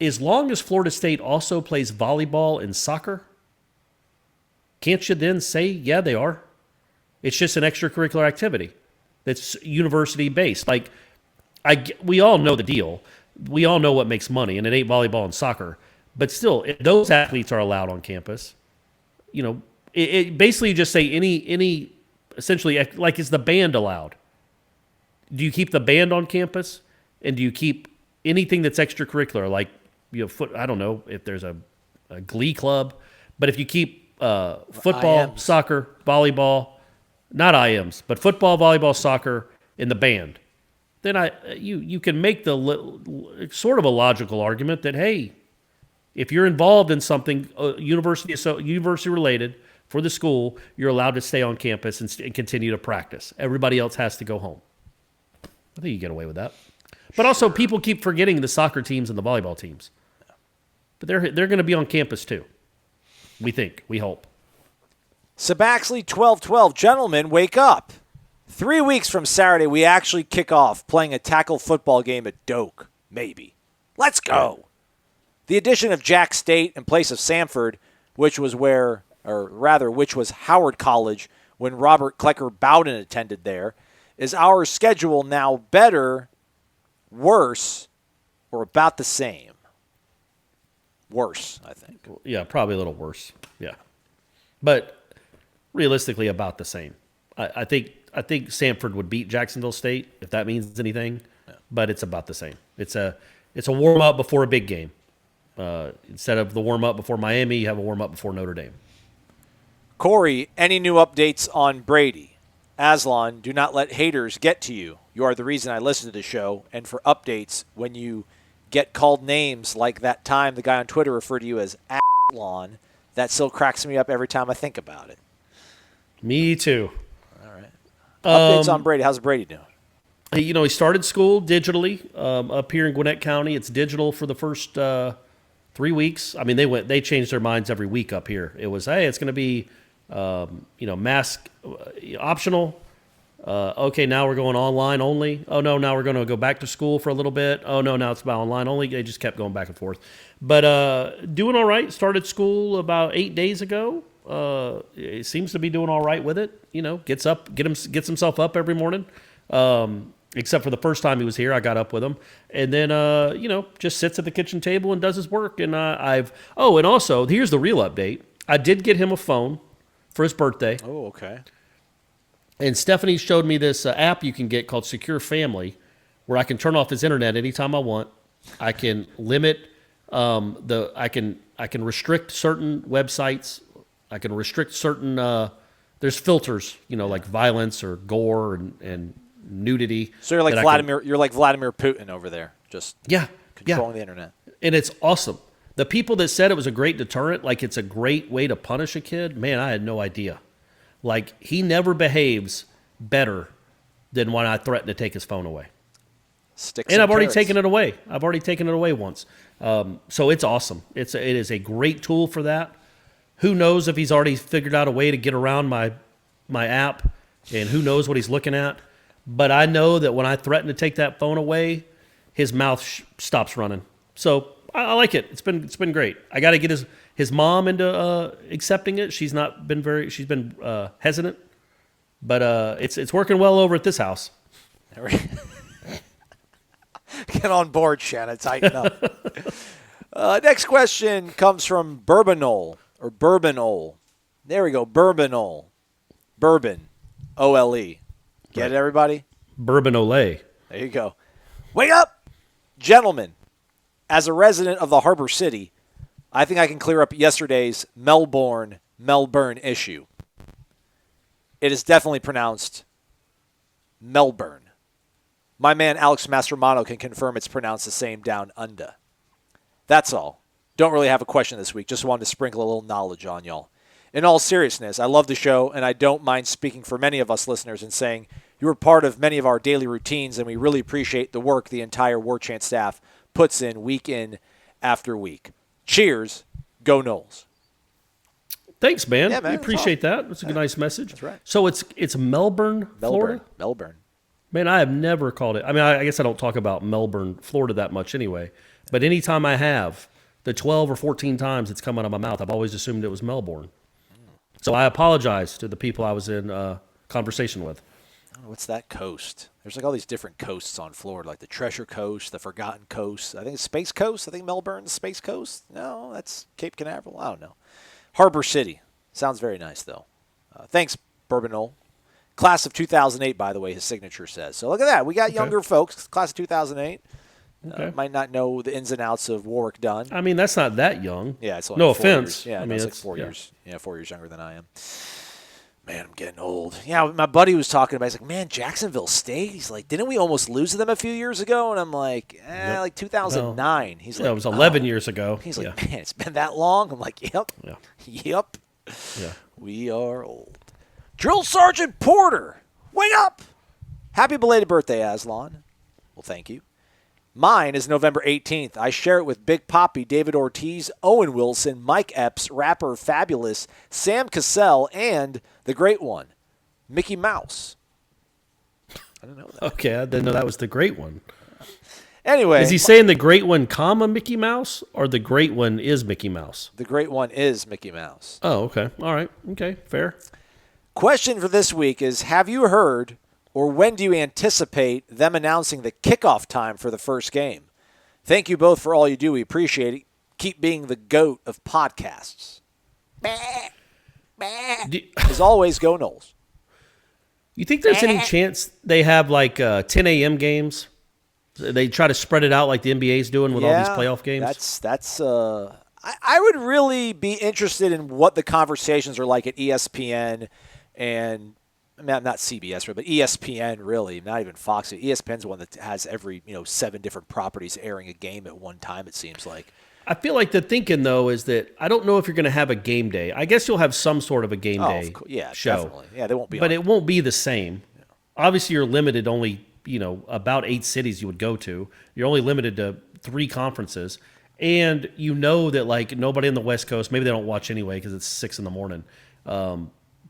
as long as Florida State also plays volleyball and soccer, can't you then say, yeah, they are? It's just an extracurricular activity that's university-based. Like, we all know the deal. We all know what makes money, and it ain't volleyball and soccer. But still, if those athletes are allowed on campus, it basically just say any essentially, like, is the band allowed? Do you keep the band on campus? And do you keep anything that's extracurricular, like, I don't know if there's a glee club, but if you keep football, IMs. Soccer, volleyball, not IMs, but football, volleyball, soccer, in the band, then you can make the sort of a logical argument that, hey, if you're involved in something university related for the school, you're allowed to stay on campus and continue to practice. Everybody else has to go home. I think you get away with that. But also, people keep forgetting the soccer teams and the volleyball teams. But they're going to be on campus too. We hope. Sabaxley 12-12. Gentlemen, wake up. 3 weeks from Saturday, we actually kick off playing a tackle football game at Doak. Maybe. Let's go. The addition of Jack State in place of Samford, which was Howard College when Robert Klecker Bowden attended there, is our schedule now better, worse, or about the same? Worse, I think. Yeah, probably a little worse. Yeah. But realistically about the same. I think Samford would beat Jacksonville State, if that means anything, but it's about the same. It's a warm-up before a big game. Instead of the warm-up before Miami, you have a warm-up before Notre Dame. Corey, any new updates on Brady? Aslan, do not let haters get to you. You are the reason I listen to the show. And for updates, when you get called names like that time the guy on Twitter referred to you as Aslan, that still cracks me up every time I think about it. Me too. All right. Updates on Brady. How's Brady doing? He started school digitally up here in Gwinnett County. It's digital for the first 3 weeks. I mean, they changed their minds every week up here. It was, hey, it's going to be, mask optional. Okay, now we're going online only. Oh, no, now we're going to go back to school for a little bit. Oh, no, now it's about online only. They just kept going back and forth. But doing all right. Started school about 8 days ago. It seems to be doing all right with it. Gets himself up every morning. Except for the first time he was here, I got up with him. And then, just sits at the kitchen table and does his work. And and also, here's the real update. I did get him a phone for his birthday. Oh, okay. And Stephanie showed me this app you can get called Secure Family, where I can turn off his internet anytime I want. I can limit I can restrict certain websites. I can restrict certain. There's filters, like violence or gore and nudity. So you're like Vladimir. You're like Vladimir Putin over there, just controlling the internet. And it's awesome. The people that said it was a great deterrent, like it's a great way to punish a kid, man, I had no idea. Like, he never behaves better than when I threaten to take his phone away. Sticks and I've already carrots. taken it away. I've already taken it away once. So it's awesome. It is a great tool for that. Who knows if he's already figured out a way to get around my app, and who knows what he's looking at. But I know that when I threaten to take that phone away, his mouth stops running. So I like it. It's been great. I got to get his mom into accepting it. She's been hesitant, but it's working well over at this house. Get on board, Shannon. Tighten up. Next question comes from Bourbonole. There we go. Bourbonole. Bourbon. O-L-E. Get it, everybody? Bourbon Olay. There you go. Wake up! Gentlemen, as a resident of the Harbor City, I think I can clear up yesterday's Melbourne issue. It is definitely pronounced Melbourne. My man Alex Mastromano can confirm it's pronounced the same down under. That's all. Don't really have a question this week. Just wanted to sprinkle a little knowledge on y'all. In all seriousness, I love the show, and I don't mind speaking for many of us listeners and saying you are part of many of our daily routines, and we really appreciate the work the entire Warchant staff puts in after week. Cheers. Go Noles. Thanks, man. Yeah, man, we appreciate that. That's a nice message. That's right. So it's Melbourne, Florida? Melbourne. Man, I have never called it. I mean, I guess I don't talk about Melbourne, Florida that much anyway. But anytime I have, the 12 or 14 times it's come out of my mouth, I've always assumed it was Melbourne. So I apologize to the people I was in conversation with. Oh, what's that coast? There's like all these different coasts on Florida, like the Treasure Coast, the Forgotten Coast. I think it's Space Coast. I think Melbourne's Space Coast. No, that's Cape Canaveral. I don't know. Harbor City. Sounds very nice, though. Thanks, Bourbonole. Class of 2008, by the way, his signature says. So look at that. We got younger folks, class of 2008. Okay. Might not know the ins and outs of Warwick Dunn. I mean, that's not that young. Yeah, it's only no 4 offense. Years. Yeah, I mean, it's it's like 4 yeah. years. Yeah, 4 years younger than I am. Man, I'm getting old. Yeah, my buddy was talking about it. He's like, man, Jacksonville State? He's like, didn't we almost lose to them a few years ago? And I'm like, like 2009. He's like, it was 11 years ago. He's like, man, it's been that long? I'm like, yep. Yeah. Yep. Yeah. We are old. Drill Sergeant Porter, wake up! Happy belated birthday, Aslan. Well, thank you. Mine is November 18th. I share it with Big Poppy, David Ortiz, Owen Wilson, Mike Epps, Rapper Fabulous, Sam Cassell, and the great one, Mickey Mouse. I didn't know that. Okay, I didn't know that was the great one. Anyway. Is he saying the great one, comma, Mickey Mouse, or the great one is Mickey Mouse? The great one is Mickey Mouse. Oh, okay. All right. Okay, fair. Question for this week is, have you heard or when do you anticipate them announcing the kickoff time for the first game? Thank you both for all you do. We appreciate it. Keep being the GOAT of podcasts. As always, go Noles. You think there's any chance they have like 10 a.m. games? They try to spread it out like the NBA's doing with all these playoff games? That's. I would really be interested in what the conversations are like at ESPN and not CBS, but ESPN really, not even Fox. ESPN's the one that has every 7 different properties airing a game at one time, it seems like. I feel like the thinking, though, is that I don't know if you're going to have a game day. I guess you'll have some sort of a game day show. Definitely. Yeah, they won't be but it won't be the same. Yeah. Obviously, you're limited only, about 8 cities you would go to. You're only limited to 3 conferences. And you know that, like, nobody on the West Coast, maybe they don't watch anyway because it's 6 in the morning.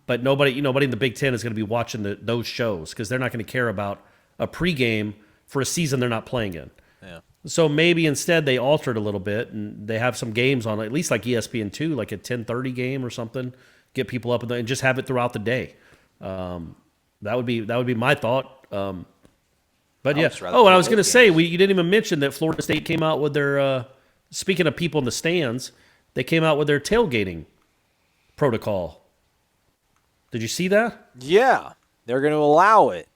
But nobody in the Big Ten is going to be watching those shows because they're not going to care about a pregame for a season they're not playing in. Yeah. So maybe instead they alter it a little bit and they have some games on, at least like ESPN2, like a 10:30 game or something. Get people up and just have it throughout the day. That would be my thought. But yeah. Oh, and I was going to say, you didn't even mention that Florida State came out with their. Speaking of people in the stands, they came out with their tailgating protocol. Did you see that? Yeah, they're going to allow it.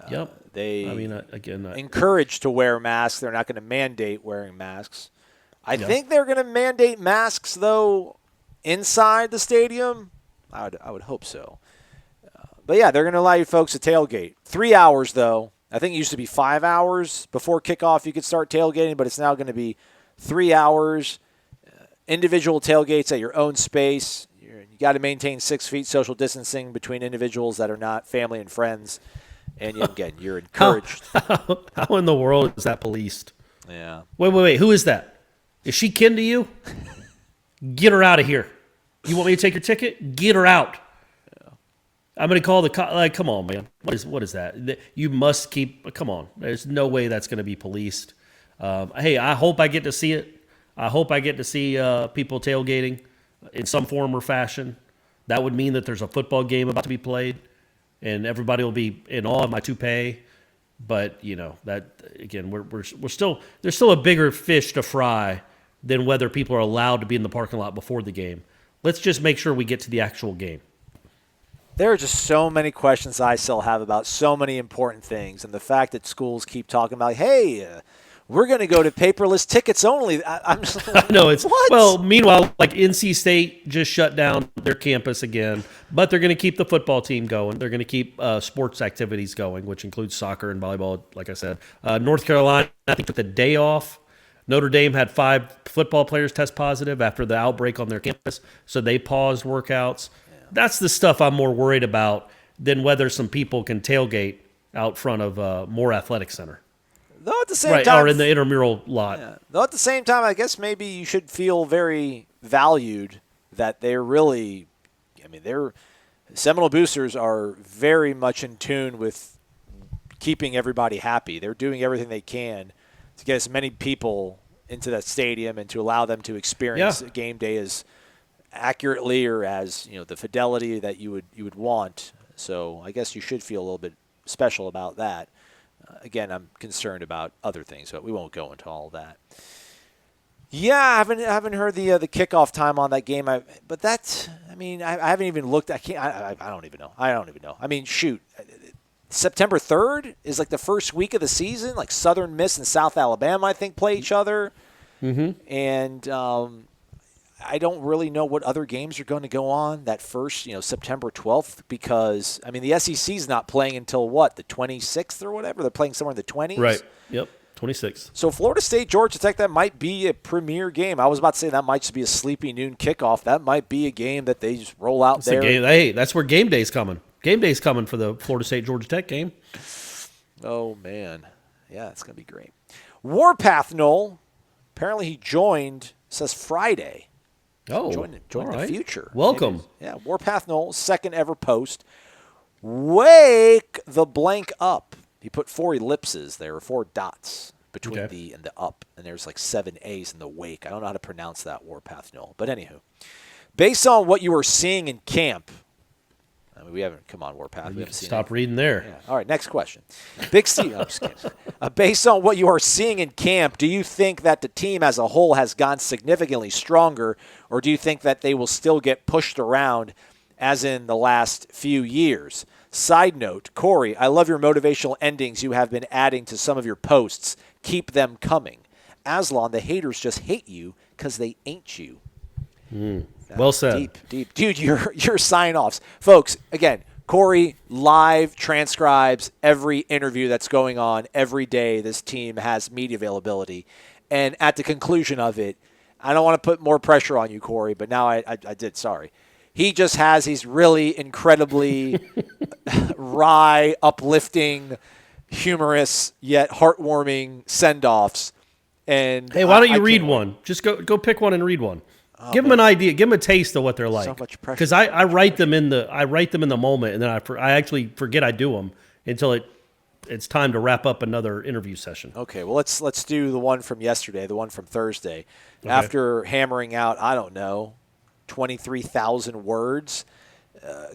Yep. They again, encourage to wear masks. They're not going to mandate wearing masks. I think they're going to mandate masks, though, inside the stadium. I would hope so. But, yeah, they're going to allow you folks to tailgate. 3 hours, though. I think it used to be 5 hours before kickoff you could start tailgating, but it's now going to be 3 hours. Individual tailgates at your own space. You got to maintain 6 feet social distancing between individuals that are not family and friends. And again, you're encouraged. How in the world is that policed? Yeah. Wait. Who is that? Is she kin to you? Get her out of here. You want me to take your ticket? Get her out. Yeah. I'm going to call the cop. Like, come on, man. What is that? You must keep. Come on. There's no way that's going to be policed. Hey, I hope I get to see it. I hope I get to see people tailgating in some form or fashion. That would mean that there's a football game about to be played, and everybody will be in awe of my toupee. But that again, we're still there's still a bigger fish to fry than whether people are allowed to be in the parking lot before the game. Let's just make sure we get to the actual game. There are just so many questions I still have about so many important things, and the fact that schools keep talking about, hey, we're going to go to paperless tickets only. I'm just like, I know it's what? Well, meanwhile, like NC State just shut down their campus again, but they're going to keep the football team going. They're going to keep sports activities going, which includes soccer and volleyball. Like I said, North Carolina, I think, took the day off. Notre Dame had 5 football players test positive after the outbreak on their campus, so they paused workouts. Yeah. That's the stuff I'm more worried about than whether some people can tailgate out front of Moore Athletic Center. Though at the same time, or in the intramural lot. Yeah. Though at the same time, I guess maybe you should feel very valued that they're really, Seminole boosters are very much in tune with keeping everybody happy. They're doing everything they can to get as many people into that stadium and to allow them to experience a game day as accurately or as the fidelity that you would want. So I guess you should feel a little bit special about that. Again, I'm concerned about other things, but we won't go into all of that. Yeah, I haven't heard the kickoff time on that game. I haven't even looked. I don't even know. I mean, shoot. September 3rd is like the first week of the season. Like Southern Miss and South Alabama, I think, play each other. Mm-hmm. And I don't really know what other games are going to go on that first, September 12th, because, the SEC's not playing until what, the 26th or whatever? They're playing somewhere in the 20s? Right. Yep. 26th. So Florida State, Georgia Tech, that might be a premier game. I was about to say that might just be a sleepy noon kickoff. That might be a game that they just roll out there. Hey, that's where game day's coming. Game day's coming for the Florida State, Georgia Tech game. Oh, man. Yeah, it's going to be great. Warpath Knoll, apparently he joined, says Friday. Oh, join the future. Welcome. Yeah, Warpath Knoll, second ever post. Wake the blank up. He put 4 ellipses there, or 4 dots between the and the up, and there's like 7 A's in the wake. I don't know how to pronounce that, Warpath Knoll. But anywho, based on what you were seeing in camp, we haven't, come on, Warpath. We haven't seen Stop reading there. Yeah. All right, next question. Big Steve, I'm just kidding. Based on what you are seeing in camp, do you think that the team as a whole has gone significantly stronger, or do you think that they will still get pushed around as in the last few years? Side note, Corey, I love your motivational endings you have been adding to some of your posts. Keep them coming. Aslan, the haters just hate you because they ain't you. Well said. Deep. Dude, your sign-offs. Folks, again, Corey live transcribes every interview that's going on every day this team has media availability. And at the conclusion of it, I don't want to put more pressure on you, Corey, but now I did, sorry. He just has these really incredibly wry, uplifting, humorous, yet heartwarming send-offs. And hey, why don't you read one? Just go pick one and read one. Give them an idea. Give them a taste of what they're like. So much pressure. Because I write them in the moment, and then I actually forget I do them until it's time to wrap up another interview session. Okay, well let's do the one from yesterday, the one from Thursday. Okay. After hammering out, I don't know, 23,000 words,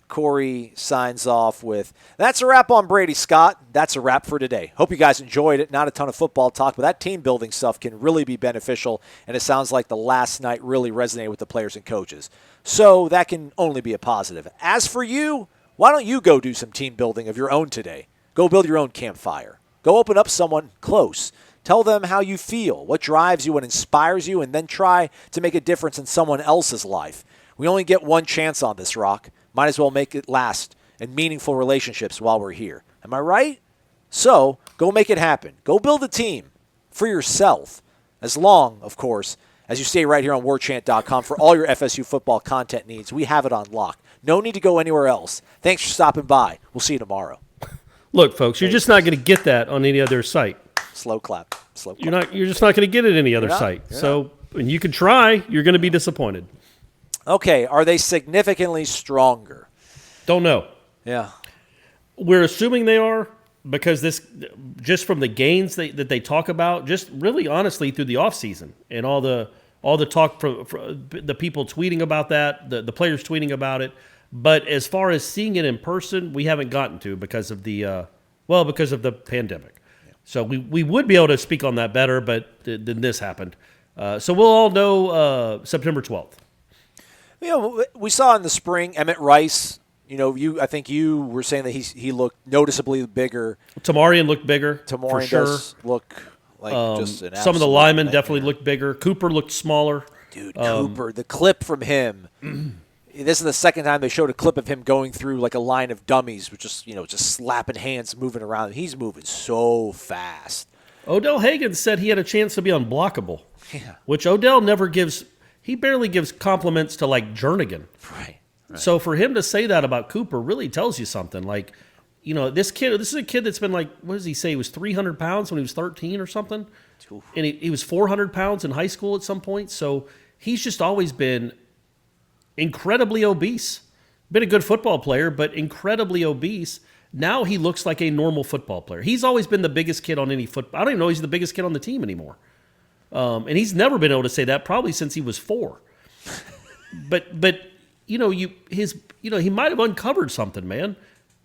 Corey signs off with, "That's a wrap on Brady Scott. That's a wrap for today. Hope you guys enjoyed it. Not a ton of football talk, but that team building stuff can really be beneficial, and it sounds like the last night really resonated with the players and coaches. So that can only be a positive. As for you, why don't you go do some team building of your own today? Go build your own campfire. Go open up someone close. Tell them how you feel, what drives you, what inspires you, and then try to make a difference in someone else's life. We only get one chance on this, Rock. Might as well make it last and meaningful relationships while we're here. Am I right? So go make it happen. Go build a team for yourself. As long, of course, as you stay right here on warchant.com for all your FSU football content needs. We have it on lock. No need to go anywhere else. Thanks for stopping by. We'll see you tomorrow." Look, folks, you're just not going to get that on any other site. Slow clap. Slow clap. You're just not going to get it any other site. So when you can try, you're going to be disappointed. Okay, are they significantly stronger? Don't know. Yeah. We're assuming they are because this, just from the gains that they talk about, just really honestly through the offseason and all the talk from the people tweeting about that, the players tweeting about it. But as far as seeing it in person, we haven't gotten to because of the pandemic. Yeah. So we would be able to speak on that better, but then this happened. So we'll all know September 12th. You know, we saw in the spring Emmett Rice. You know, I think you were saying that he looked noticeably bigger. Tamarian looked bigger. Tamarian for sure. Does look like just an some of the linemen definitely looked bigger. Cooper looked smaller. Dude, Cooper, the clip from him. This is the second time they showed a clip of him going through like a line of dummies, with just slapping hands, moving around. He's moving so fast. Odell Hagan said he had a chance to be unblockable. Yeah. Which Odell never gives. He barely gives compliments to like Jernigan. Right. So for him to say that about Cooper really tells you something. Like, this is a kid that's been like, what does he say? He was 300 pounds when he was 13 or something. Oof. And he was 400 pounds in high school at some point. So he's just always been incredibly obese. Been a good football player, but incredibly obese. Now he looks like a normal football player. He's always been the biggest kid on any football. I don't even know he's the biggest kid on the team anymore. And he's never been able to say that probably since he was 4. But he might have uncovered something, man.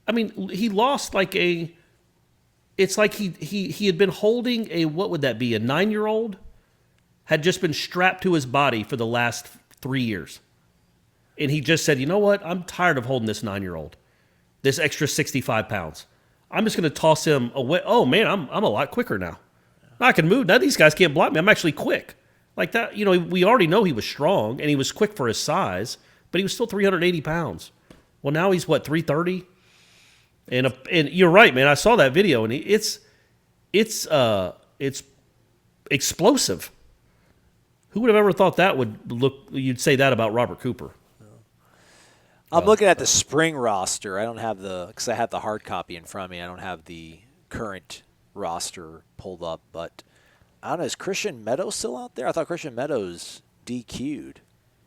I mean, he lost it's like he had been holding what would that be? A 9-year-old had just been strapped to his body for the last 3 years. And he just said, you know what? I'm tired of holding this 9-year-old, this extra 65 pounds. I'm just going to toss him away. Oh man, I'm a lot quicker now. I can move. Now these guys can't block me. I'm actually quick. Like that, we already know he was strong and he was quick for his size, but he was still 380 pounds. Well, now he's 330? And you're right, man. I saw that video and it's explosive. Who would have ever thought that you'd say that about Robert Cooper? I'm looking at the spring roster. I don't have because I have the hard copy in front of me. I don't have the current roster pulled up, but I don't know, is Christian Meadows still out there? I thought Christian Meadows DQ'd,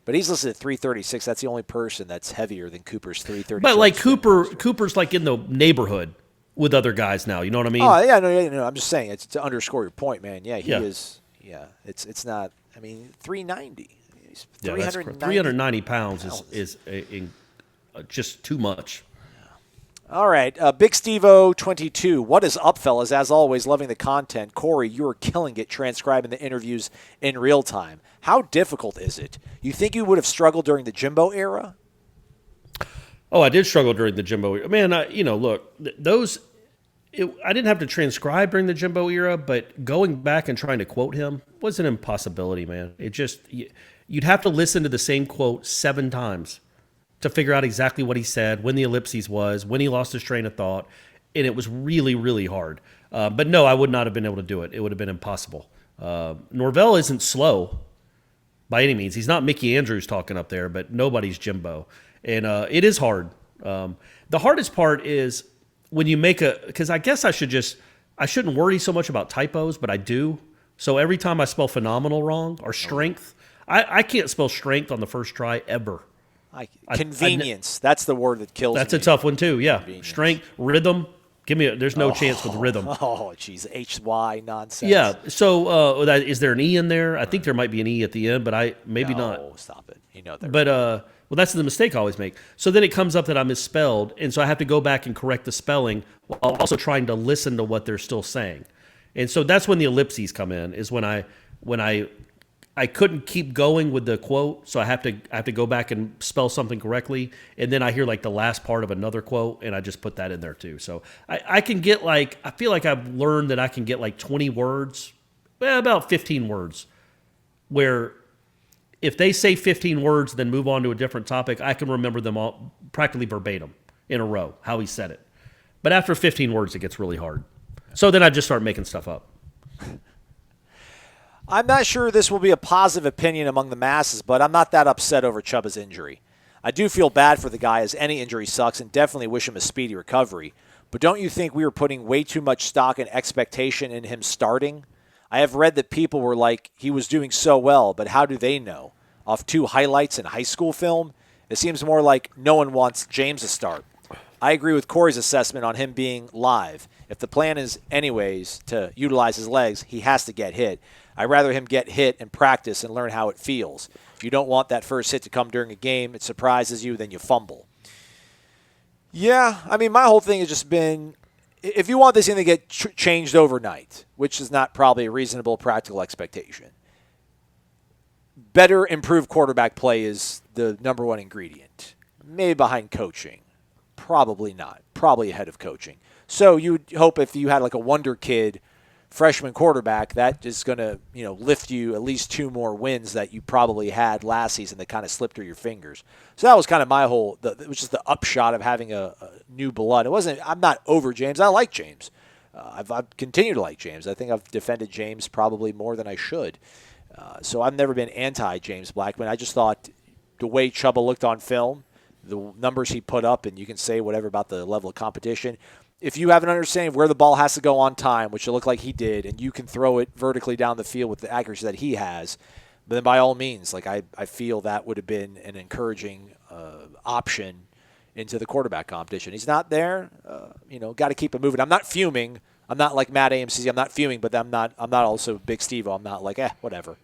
but he's listed at 336. That's the only person that's heavier than Cooper's 336. But like Cooper's like in the neighborhood with other guys now. You know what I mean? Oh yeah, no. I'm just saying it's to underscore your point, man. Yeah, he is. Yeah, it's not. I mean, 390. He's 390 pounds is just too much. All right, Big Steve-O 22. What is up, fellas? As always, loving the content. Corey, you are killing it transcribing the interviews in real time. How difficult is it? You think you would have struggled during the Jimbo era? Oh, I did struggle during the Jimbo era. Man, look, I didn't have to transcribe during the Jimbo era, but going back and trying to quote him was an impossibility, man. You'd have to listen to the same quote 7 times to figure out exactly what he said, when the ellipses was, when he lost his train of thought, and it was really, really hard. But no, I would not have been able to do it. It would have been impossible. Norvell isn't slow by any means. He's not Mickey Andrews talking up there, but nobody's Jimbo. And it is hard. The hardest part is when you because I guess I shouldn't worry so much about typos, but I do. So every time I spell phenomenal wrong or strength, I can't spell strength on the first try ever. Convenience. That's the word that kills me. That's a tough one too. Yeah, strength, rhythm. There's no chance with rhythm. Oh, geez, HY nonsense. Yeah. So is there an E in there? I think there might be an E at the end, but not. Oh, stop it. But well, that's the mistake I always make. So then it comes up that I misspelled, and so I have to go back and correct the spelling while also trying to listen to what they're still saying. And so that's when the ellipses come in. Is when I couldn't keep going with the quote, so I have to go back and spell something correctly, and then I hear like the last part of another quote, and I just put that in there too. So I can get I feel like I've learned that I can get like 20 words, about 15 words, where if they say 15 words, then move on to a different topic, I can remember them all practically verbatim in a row, how he said it. But after 15 words, it gets really hard. So then I just start making stuff up. I'm not sure this will be a positive opinion among the masses, but I'm not that upset over Chubba's injury. I do feel bad for the guy, as any injury sucks, and definitely wish him a speedy recovery. But don't you think we were putting way too much stock and expectation in him starting? I have read that people were like, he was doing so well, but how do they know? Off 2 highlights in high school film? It seems more like no one wants James to start. I agree with Corey's assessment on him being live. If the plan is anyways to utilize his legs, he has to get hit. I'd rather him get hit and practice and learn how it feels. If you don't want that first hit to come during a game, it surprises you, then you fumble. Yeah, I mean, my whole thing has just been, if you want this thing to get changed overnight, which is not probably a reasonable practical expectation, better improved quarterback play is the number one ingredient. Maybe behind coaching. Probably not. Probably ahead of coaching. So you would hope if you had like a wonder kid freshman quarterback, that is going to, lift you at least 2 more wins that you probably had last season that kind of slipped through your fingers. So that was kind of my whole, it was just the upshot of having a new blood. I'm not over James. I like James. I've continued to like James. I think I've defended James probably more than I should. So I've never been anti-James Blackman. I just thought the way Chubba looked on film, the numbers he put up, and you can say whatever about the level of competition. If you have an understanding of where the ball has to go on time, which it looked like he did, and you can throw it vertically down the field with the accuracy that he has, then by all means, I feel that would have been an encouraging option into the quarterback competition. He's not there. Got to keep it moving. I'm not fuming. I'm not like Matt AMCC. I'm not fuming, but I'm not also Big Steve. I'm not like, whatever.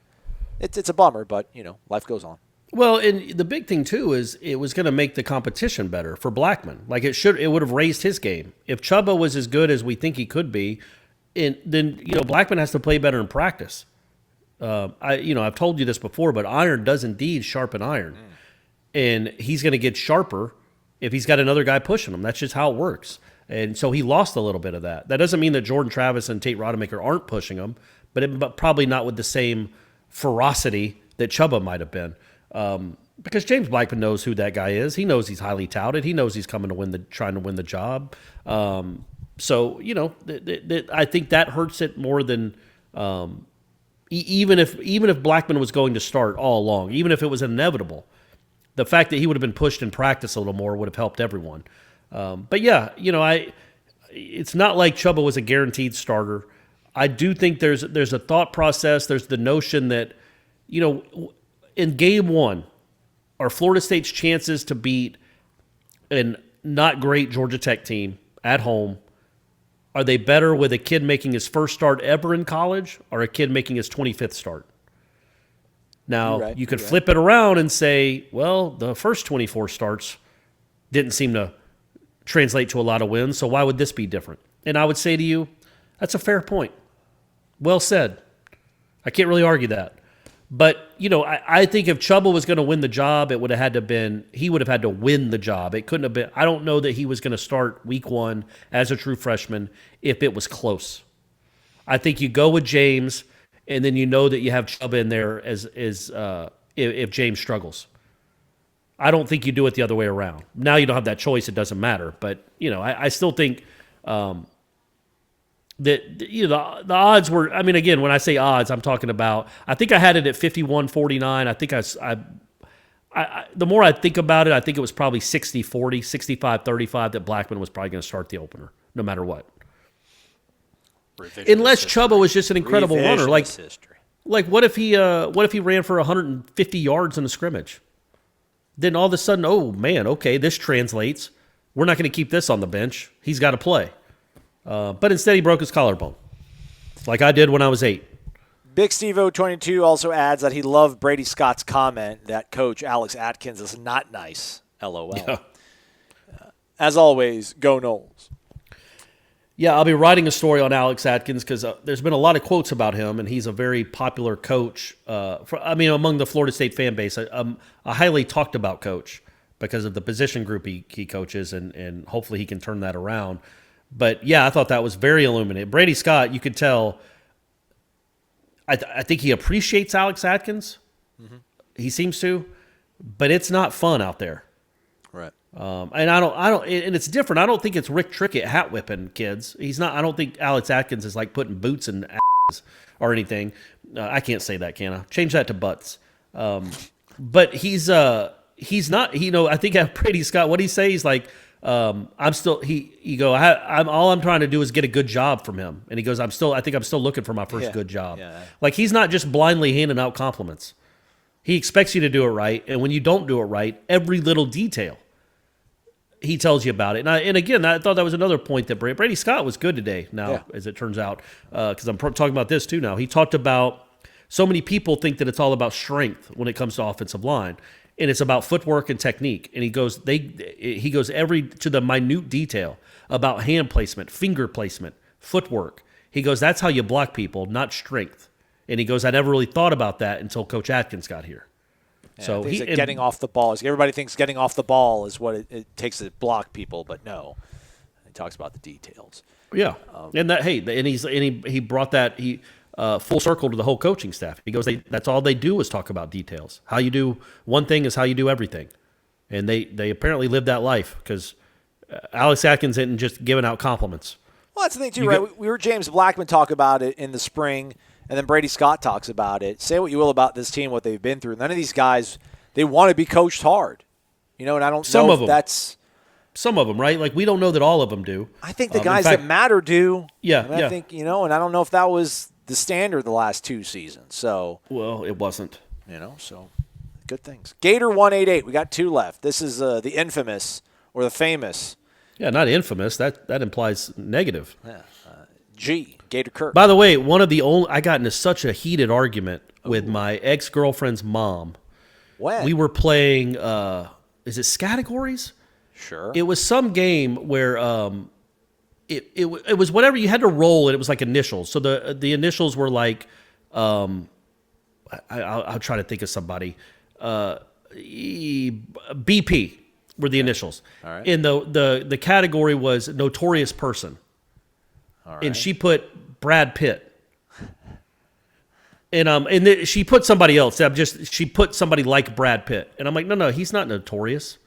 It's a bummer, but, life goes on. Well, and the big thing too is it was going to make the competition better for Blackman. Like it would have raised his game. If Chubba was as good as we think he could be, then Blackman has to play better in practice. I've told you this before, but iron does indeed sharpen iron, and he's going to get sharper if he's got another guy pushing him. That's just how it works. And so he lost a little bit of that. That doesn't mean that Jordan Travis and Tate Rodemaker aren't pushing him, but probably not with the same ferocity that Chubba might have been. Because James Blackman knows who that guy is. He knows he's highly touted. He knows he's coming to trying to win the job. So I think that hurts it more than even if Blackman was going to start all along, even if it was inevitable. The fact that he would have been pushed in practice a little more would have helped everyone. But yeah, it's not like Chubba was a guaranteed starter. I do think there's a thought process. There's the notion that in game 1, are Florida State's chances to beat a not great Georgia Tech team at home, are they better with a kid making his first start ever in college or a kid making his 25th start? Now, you could flip it around and say, well, the first 24 starts didn't seem to translate to a lot of wins, so why would this be different? And I would say to you, that's a fair point. Well said. I can't really argue that. But, I think if Chubba was going to win the job, he would have had to win the job. It couldn't have been, I don't know that he was going to start week 1 as a true freshman if it was close. I think you go with James, and then that you have Chubba in there as if James struggles. I don't think you do it the other way around. Now you don't have that choice. It doesn't matter. But, I still think that the odds were, again, when I say odds, I'm talking about, I think I had it at 51-49. I think I the more I think about it, I think it was probably 60-40, 65-35 that Blackman was probably going to start the opener, no matter what. Unless Chubba was just an incredible runner. Like, history. Like, what if he ran for 150 yards in a scrimmage? Then all of a sudden, oh man, okay, this translates. We're not going to keep this on the bench. He's got to play. But instead, he broke his collarbone, like I did when I was 8. Big Steve 22 also adds that he loved Brady Scott's comment that Coach Alex Atkins is not nice. LOL. Yeah. As always, go Noles. Yeah, I'll be writing a story on Alex Atkins because there's been a lot of quotes about him, and he's a very popular coach. Among the Florida State fan base, a highly talked about coach because of the position group he coaches, and hopefully he can turn that around. But yeah, I thought that was very illuminating. Brady Scott, you could tell. I think he appreciates Alex Atkins. Mm-hmm. He seems to, but it's not fun out there. Right. And I don't, and it's different. I don't think it's Rick Trickett hat whipping kids. He's not. I don't think Alex Atkins is like putting boots in asses or anything. I can't say that, can I? Change that to butts. But he's not. I think at Brady Scott, what he say? He's like, I'm still. He go. I'm all I'm trying to do is get a good job from him. And he goes, I think I'm still looking for my first good job. Yeah. Like he's not just blindly handing out compliments. He expects you to do it right, and when you don't do it right, every little detail. He tells you about it. And again, I thought that was another point that Brady Scott was good today now, as it turns out, because I'm talking about this too now. He talked about so many people think that it's all about strength when it comes to offensive line, and it's about footwork and technique. And he goes to the minute detail about hand placement, finger placement, footwork. He goes, that's how you block people, not strength. And he goes, I never really thought about that until Coach Atkins got here. Yeah, so getting off the ball. Everybody thinks getting off the ball is what it takes to block people, but no. He talks about the details. Yeah, he brought that full circle to the whole coaching staff. He goes, that's all they do is talk about details. How you do one thing is how you do everything, and they apparently live that life because Alex Atkins isn't just giving out compliments. Well, that's the thing too, right? We heard James Blackman talk about it in the spring. And then Brady Scott talks about it. Say what you will about this team, what they've been through. None of these guys, they want to be coached hard. And I don't know if that's... Some of them, right? Like, we don't know that all of them do. I think the guys that matter do. Yeah, I think, and I don't know if that was the standard the last 2 seasons. So... Well, it wasn't. So good things. Gator 188, we got 2 left. This is the infamous or the famous. Yeah, not infamous. That implies negative. Yeah. G. Gator Kirk. By the way, I got into such a heated argument with my ex-girlfriend's mom. When? We were playing, is it categories? Sure. It was some game where it was whatever you had to roll, and it was like initials. So the initials were like, I'll try to think of somebody. BP were the initials. All right. And the category was notorious person. All right. And she put Brad Pitt. And she put somebody else. She put somebody like Brad Pitt. And I'm like, no, he's not notorious.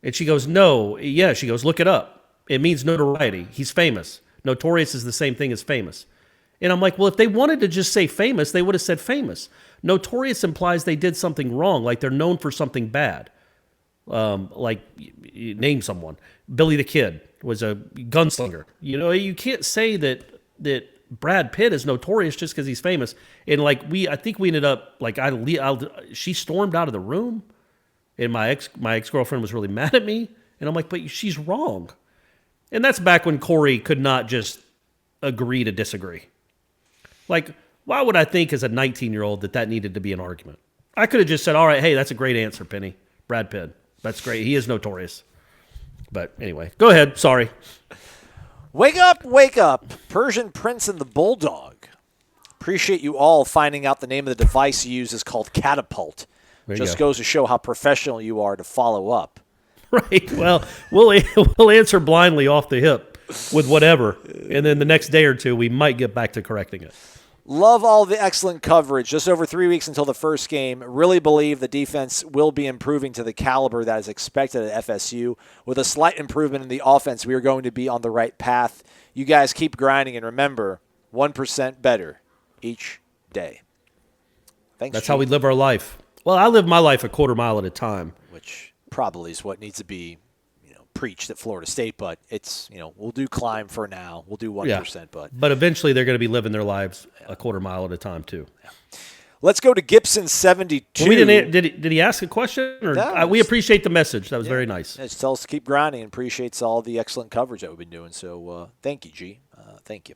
And she goes, no. Yeah, she goes, look it up. It means notoriety. He's famous. Notorious is the same thing as famous. And I'm like, well, if they wanted to just say famous, they would have said famous. Notorious implies they did something wrong, like they're known for something bad. Like, name someone. Billy the Kid was a gunslinger. You can't say that Brad Pitt is notorious just because he's famous. And I think we ended up she stormed out of the room, and my ex-girlfriend was really mad at me. And I'm like, but she's wrong. And that's back when Corey could not just agree to disagree. Like, why would I think as a 19-year-old that needed to be an argument? I could have just said, all right, hey, that's a great answer, Penny. Brad Pitt. That's great. He is notorious. But anyway, go ahead. Sorry. Wake up, wake up. Persian Prince and the Bulldog. Appreciate you all finding out the name of the device you use is called Catapult. Just goes to show how professional you are to follow up. Right. Well, we'll answer blindly off the hip with whatever. And then the next day or two, we might get back to correcting it. Love all the excellent coverage. Just over 3 weeks until the first game. Really believe the defense will be improving to the caliber that is expected at FSU. With a slight improvement in the offense, we are going to be on the right path. You guys keep grinding, and remember, 1% better each day. Thanks. That's how we live our life. Well, I live my life a quarter mile at a time. Which probably is what needs to be preached at Florida State, but it's, we'll do climb for now. We'll do 1%, but eventually they're going to be living their lives a quarter mile at a time too. Yeah. Let's go to Gibson 72. Well, we didn't. Did he ask a question? Or, no, we appreciate the message. That was very nice. Just tell us to keep grinding and appreciates all the excellent coverage that we've been doing. So thank you, G. Thank you.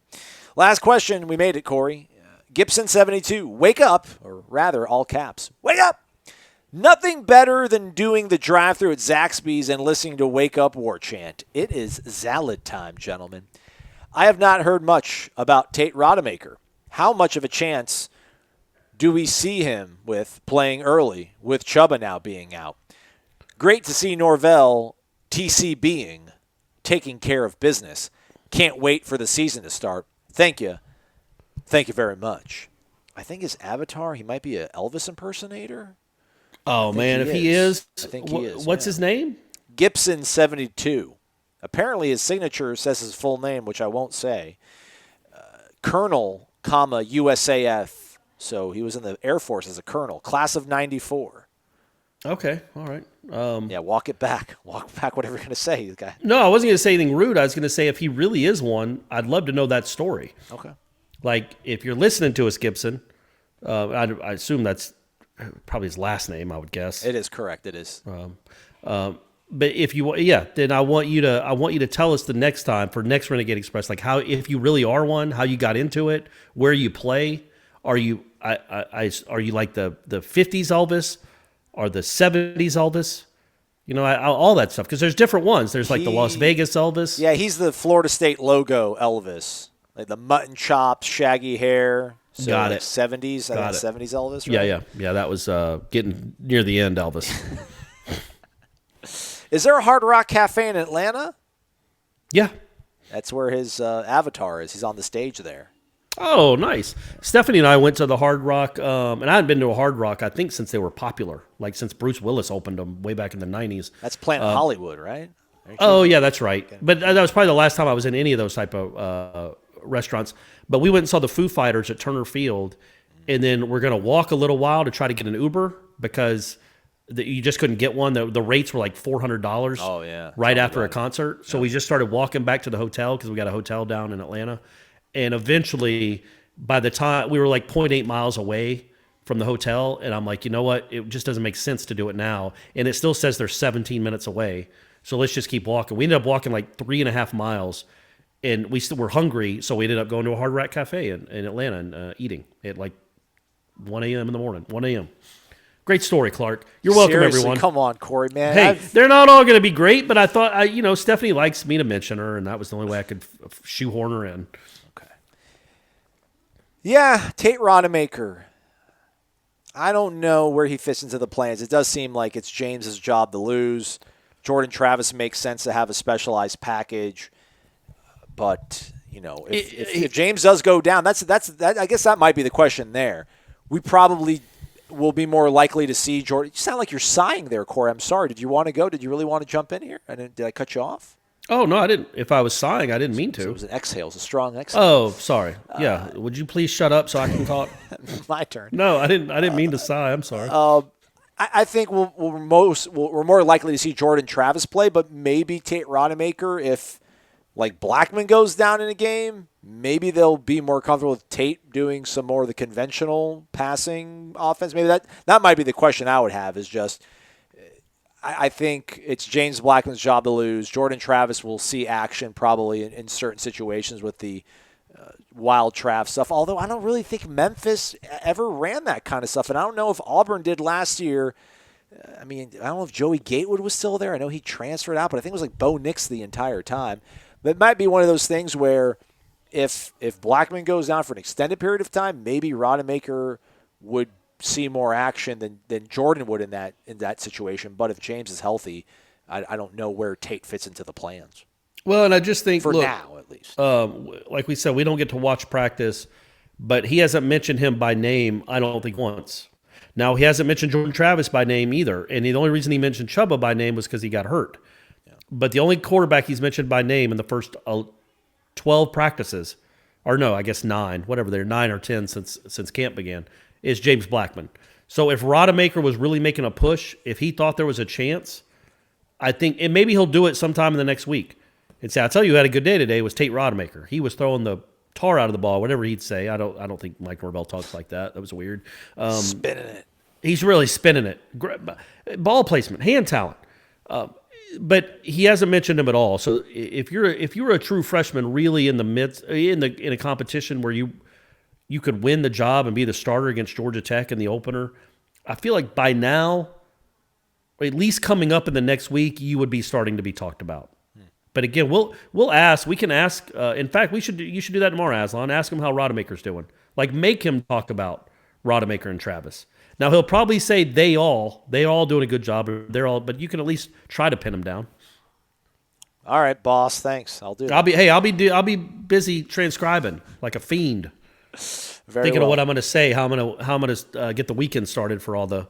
Last question. We made it, Corey. Gibson 72. Wake up, or rather, all caps. Wake up! Nothing better than doing the drive-thru at Zaxby's and listening to Wake Up Warchant. It is Zalad time, gentlemen. I have not heard much about Tate Rodemaker. How much of a chance do we see him with playing early, with Chubba now being out? Great to see Norvell, TC being, taking care of business. Can't wait for the season to start. Thank you. Thank you very much. I think his avatar, he might be an Elvis impersonator. Oh, man, if he is, I think he is. What's his name? Gibson 72. Apparently his signature says his full name, which I won't say. Colonel, USAF. So he was in the Air Force as a colonel, class of 94. Okay, all right. Walk it back. Walk back whatever you're going to say, guy. No, I wasn't going to say anything rude. I was going to say if he really is one, I'd love to know that story. Okay. Like, if you're listening to us, Gibson, I assume that's probably his last name, I would guess. It is correct. It is. But if you, then I want you to tell us the next time for next Renegade Express, like how, if you really are one, how you got into it, where you play. Are you like the 50s Elvis or the 70s Elvis? All that stuff. Because there's different ones. There's like the Las Vegas Elvis. Yeah, he's the Florida State logo Elvis. Like the mutton chops, shaggy hair. So Got like it. 70s. Got it. 70s Elvis, right? Yeah. Yeah, that was getting near the end Elvis. Is there a Hard Rock Cafe in Atlanta? Yeah. That's where his avatar is. He's on the stage there. Oh, nice. Stephanie and I went to the Hard Rock, and I hadn't been to a Hard Rock, I think, since they were popular, like since Bruce Willis opened them way back in the 90s. That's Planet Hollywood, right? Oh, yeah, that's right. Okay. But that was probably the last time I was in any of those type of restaurants. But we went and saw the Foo Fighters at Turner Field, and then we're going to walk a little while to try to get an Uber because you just couldn't get one. The rates were like $400 right after a concert. So we just started walking back to the hotel because we got a hotel down in Atlanta. And eventually, by the time we were like 0.8 miles away from the hotel, and I'm like, you know what? It just doesn't make sense to do it now. And it still says they're 17 minutes away. So let's just keep walking. We ended up walking like 3.5 miles, and we still were hungry. So we ended up going to a Hard Rock Cafe in Atlanta and eating at like 1 a.m. in the morning, 1 a.m. Great story, Clark. You're welcome, Seriously, everyone. Come on, Corey, man. Hey, they're not all going to be great, but I thought, Stephanie likes me to mention her, and that was the only way I could shoehorn her in. Yeah, Tate Rodemaker. I don't know where he fits into the plans. It does seem like it's James's job to lose. Jordan Travis makes sense to have a specialized package, but if James does go down, that's I guess that might be the question there. We probably will be more likely to see Jordan. You sound like you're sighing there, Corey. I'm sorry. Did you want to go? Did you really want to jump in here? Did I cut you off? Oh, no, I didn't. If I was sighing, I didn't mean to. So it was an exhale. It was a strong exhale. Oh, sorry. Yeah. Would you please shut up so I can talk? My turn. No, I didn't mean to sigh. I'm sorry. I think we're more likely to see Jordan Travis play, but maybe Tate Rodemaker if like Blackman goes down in a game, maybe they'll be more comfortable with Tate doing some more of the conventional passing offense. Maybe that might be the question I would have is just I think it's James Blackman's job to lose. Jordan Travis will see action probably in certain situations with the wild Trav stuff, although I don't really think Memphis ever ran that kind of stuff, and I don't know if Auburn did last year. I don't know if Joey Gatewood was still there. I know he transferred out, but I think it was like Bo Nix the entire time. But it might be one of those things where if Blackman goes down for an extended period of time, maybe Rodemaker would see more action than Jordan would in that situation. But if James is healthy, I don't know where Tate fits into the plans. Well, and I just think for now at least, like we said, we don't get to watch practice, but he hasn't mentioned him by name. I don't think once. Now he hasn't mentioned Jordan Travis by name either, and the only reason he mentioned Chubba by name was because he got hurt. Yeah. But the only quarterback he's mentioned by name in the first 12 practices, or no, I guess 9, whatever they're 9 or 10 since camp began, is James Blackman. So if Rodemaker was really making a push, if he thought there was a chance, I think, and maybe he'll do it sometime in the next week and say, "I'll tell you who had a good day today was Tate Rodemaker. He was throwing the tar out of the ball," whatever he'd say. I don't think Mike Norvell talks like that. That was weird. Spinning it. He's really spinning it. Ball placement, hand talent. But he hasn't mentioned him at all. So if you're a true freshman, really in the midst in a competition where you could win the job and be the starter against Georgia Tech in the opener, I feel like by now, or at least coming up in the next week, you would be starting to be talked about. But again, we'll ask. We can ask. In fact, you should do that tomorrow, Aslan. Ask him how Rodemaker's doing. Like, make him talk about Rodemaker and Travis. Now he'll probably say they all doing a good job. But you can at least try to pin them down. All right, boss. Thanks. I'll do that. I'll be busy transcribing like a fiend, thinking of what I'm going to say, how I'm going to get the weekend started for all the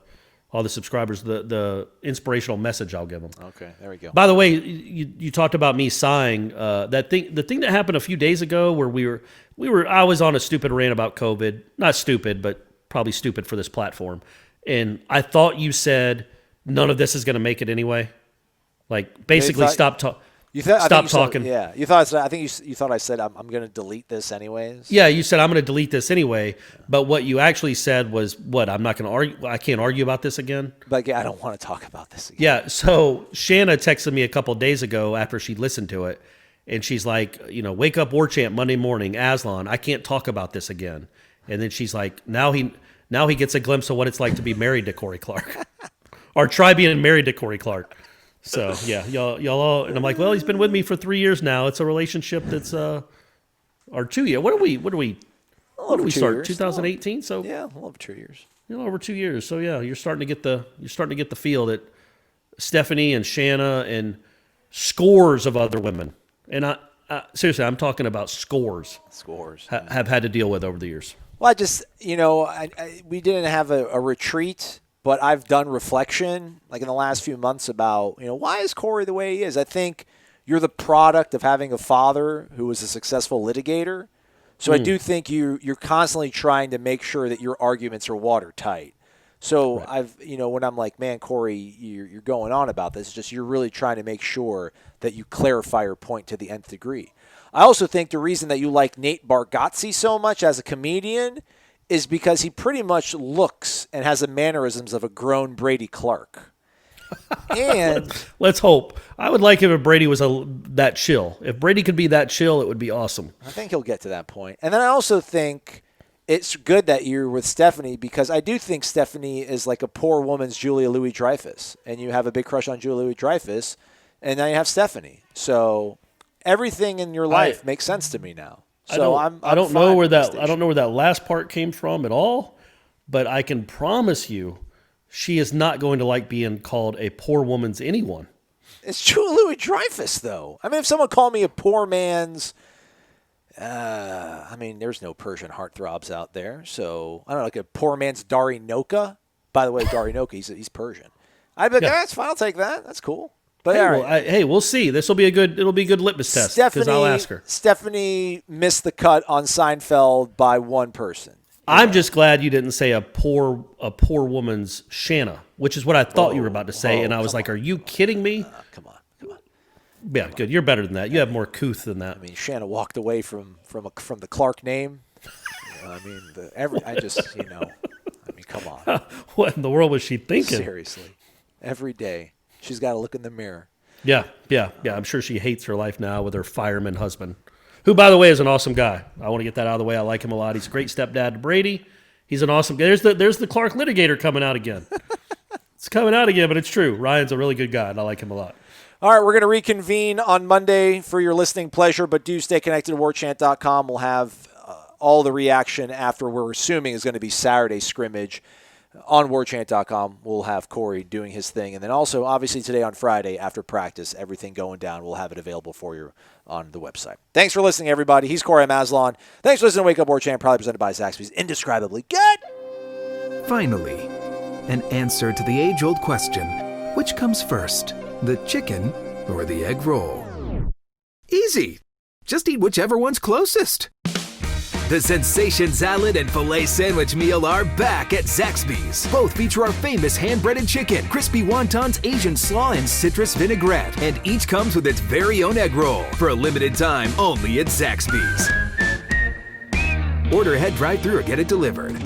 subscribers, the inspirational message I'll give them. Okay, there we go. By the way, you talked about me sighing. The thing that happened a few days ago where I was on a stupid rant about COVID. Not stupid, but probably stupid for this platform. And I thought you said none of this is going to make it anyway. Like, basically stop talking. Stop talking. Yeah, you thought. I think you thought I said I'm going to delete this anyways. Yeah, you said I'm going to delete this anyway. But what you actually said was, what? I'm not going to argue. I can't argue about this again. Like, I don't want to talk about this again. Yeah. So Shanna texted me a couple of days ago after she listened to it, and she's like, wake up Warchant Monday morning, Aslan. I can't talk about this again. And then she's like, now he gets a glimpse of what it's like to be married to Corey Clark, or try being married to Corey Clark. So yeah, y'all all, and I'm like, well, he's been with me for 3 years now. It's a relationship that's or 2 years. What do we start? 2018. So yeah, a little over 2 years. Over 2 years. So yeah, you're starting to get the feel that Stephanie and Shanna and scores of other women, and I seriously, I'm talking about scores have had to deal with over the years. Well, I just, we didn't have a retreat, but I've done reflection, like in the last few months, about, why is Corey the way he is? I think you're the product of having a father who was a successful litigator. So I do think you're constantly trying to make sure that your arguments are watertight. So right. When I'm like, man, Corey, you're going on about this, it's just you're really trying to make sure that you clarify your point to the nth degree. I also think the reason that you like Nate Bargatze so much as a comedian is because he pretty much looks and has the mannerisms of a grown Brady Clark. And let's hope. I would like if Brady was that chill. If Brady could be that chill, it would be awesome. I think he'll get to that point. And then I also think it's good that you're with Stephanie, because I do think Stephanie is like a poor woman's Julia Louis-Dreyfus. And you have a big crush on Julia Louis-Dreyfus, and now you have Stephanie. So everything in your life makes sense to me now. So I don't know where that last part came from at all, but I can promise you she is not going to like being called a poor woman's anyone. It's Julia Louis-Dreyfus, though. I mean, if someone called me a poor man's, there's no Persian heartthrobs out there. So, I don't know, like a poor man's Dari Noka. By the way, Dari Noka, he's Persian. I'd be like, that's fine, I'll take that. That's cool. But we'll see. It'll be a good litmus test, because I'll ask her. Stephanie missed the cut on Seinfeld by one person. I'm just glad you didn't say a poor woman's Shanna, which is what I thought you were about to say, and I was like, are you kidding me? Come on. Yeah, good. You're better than that. You have more couth than that. I mean, Shanna walked away from the Clark name. Come on. What in the world was she thinking? Seriously. Every day. She's got to look in the mirror. Yeah. I'm sure she hates her life now with her fireman husband, who, by the way, is an awesome guy. I want to get that out of the way. I like him a lot. He's a great stepdad to Brady. He's an awesome guy. There's the Clark litigator coming out again. It's coming out again, but it's true. Ryan's a really good guy, and I like him a lot. All right, we're going to reconvene on Monday for your listening pleasure, but do stay connected to warchant.com. We'll have all the reaction after we're assuming is going to be Saturday scrimmage. On warchant.com, we'll have Corey doing his thing. And then also, obviously, today on Friday, after practice, everything going down, we'll have it available for you on the website. Thanks for listening, everybody. He's Corey Maslan. Thanks for listening to Wake Up Warchant, probably presented by Zaxby's. Indescribably good. Finally, an answer to the age-old question, which comes first, the chicken or the egg roll? Easy. Just eat whichever one's closest. The Sensation Salad and Filet Sandwich Meal are back at Zaxby's. Both feature our famous hand-breaded chicken, crispy wontons, Asian slaw, and citrus vinaigrette. And each comes with its very own egg roll for a limited time only at Zaxby's. Order ahead, drive-thru, or get it delivered.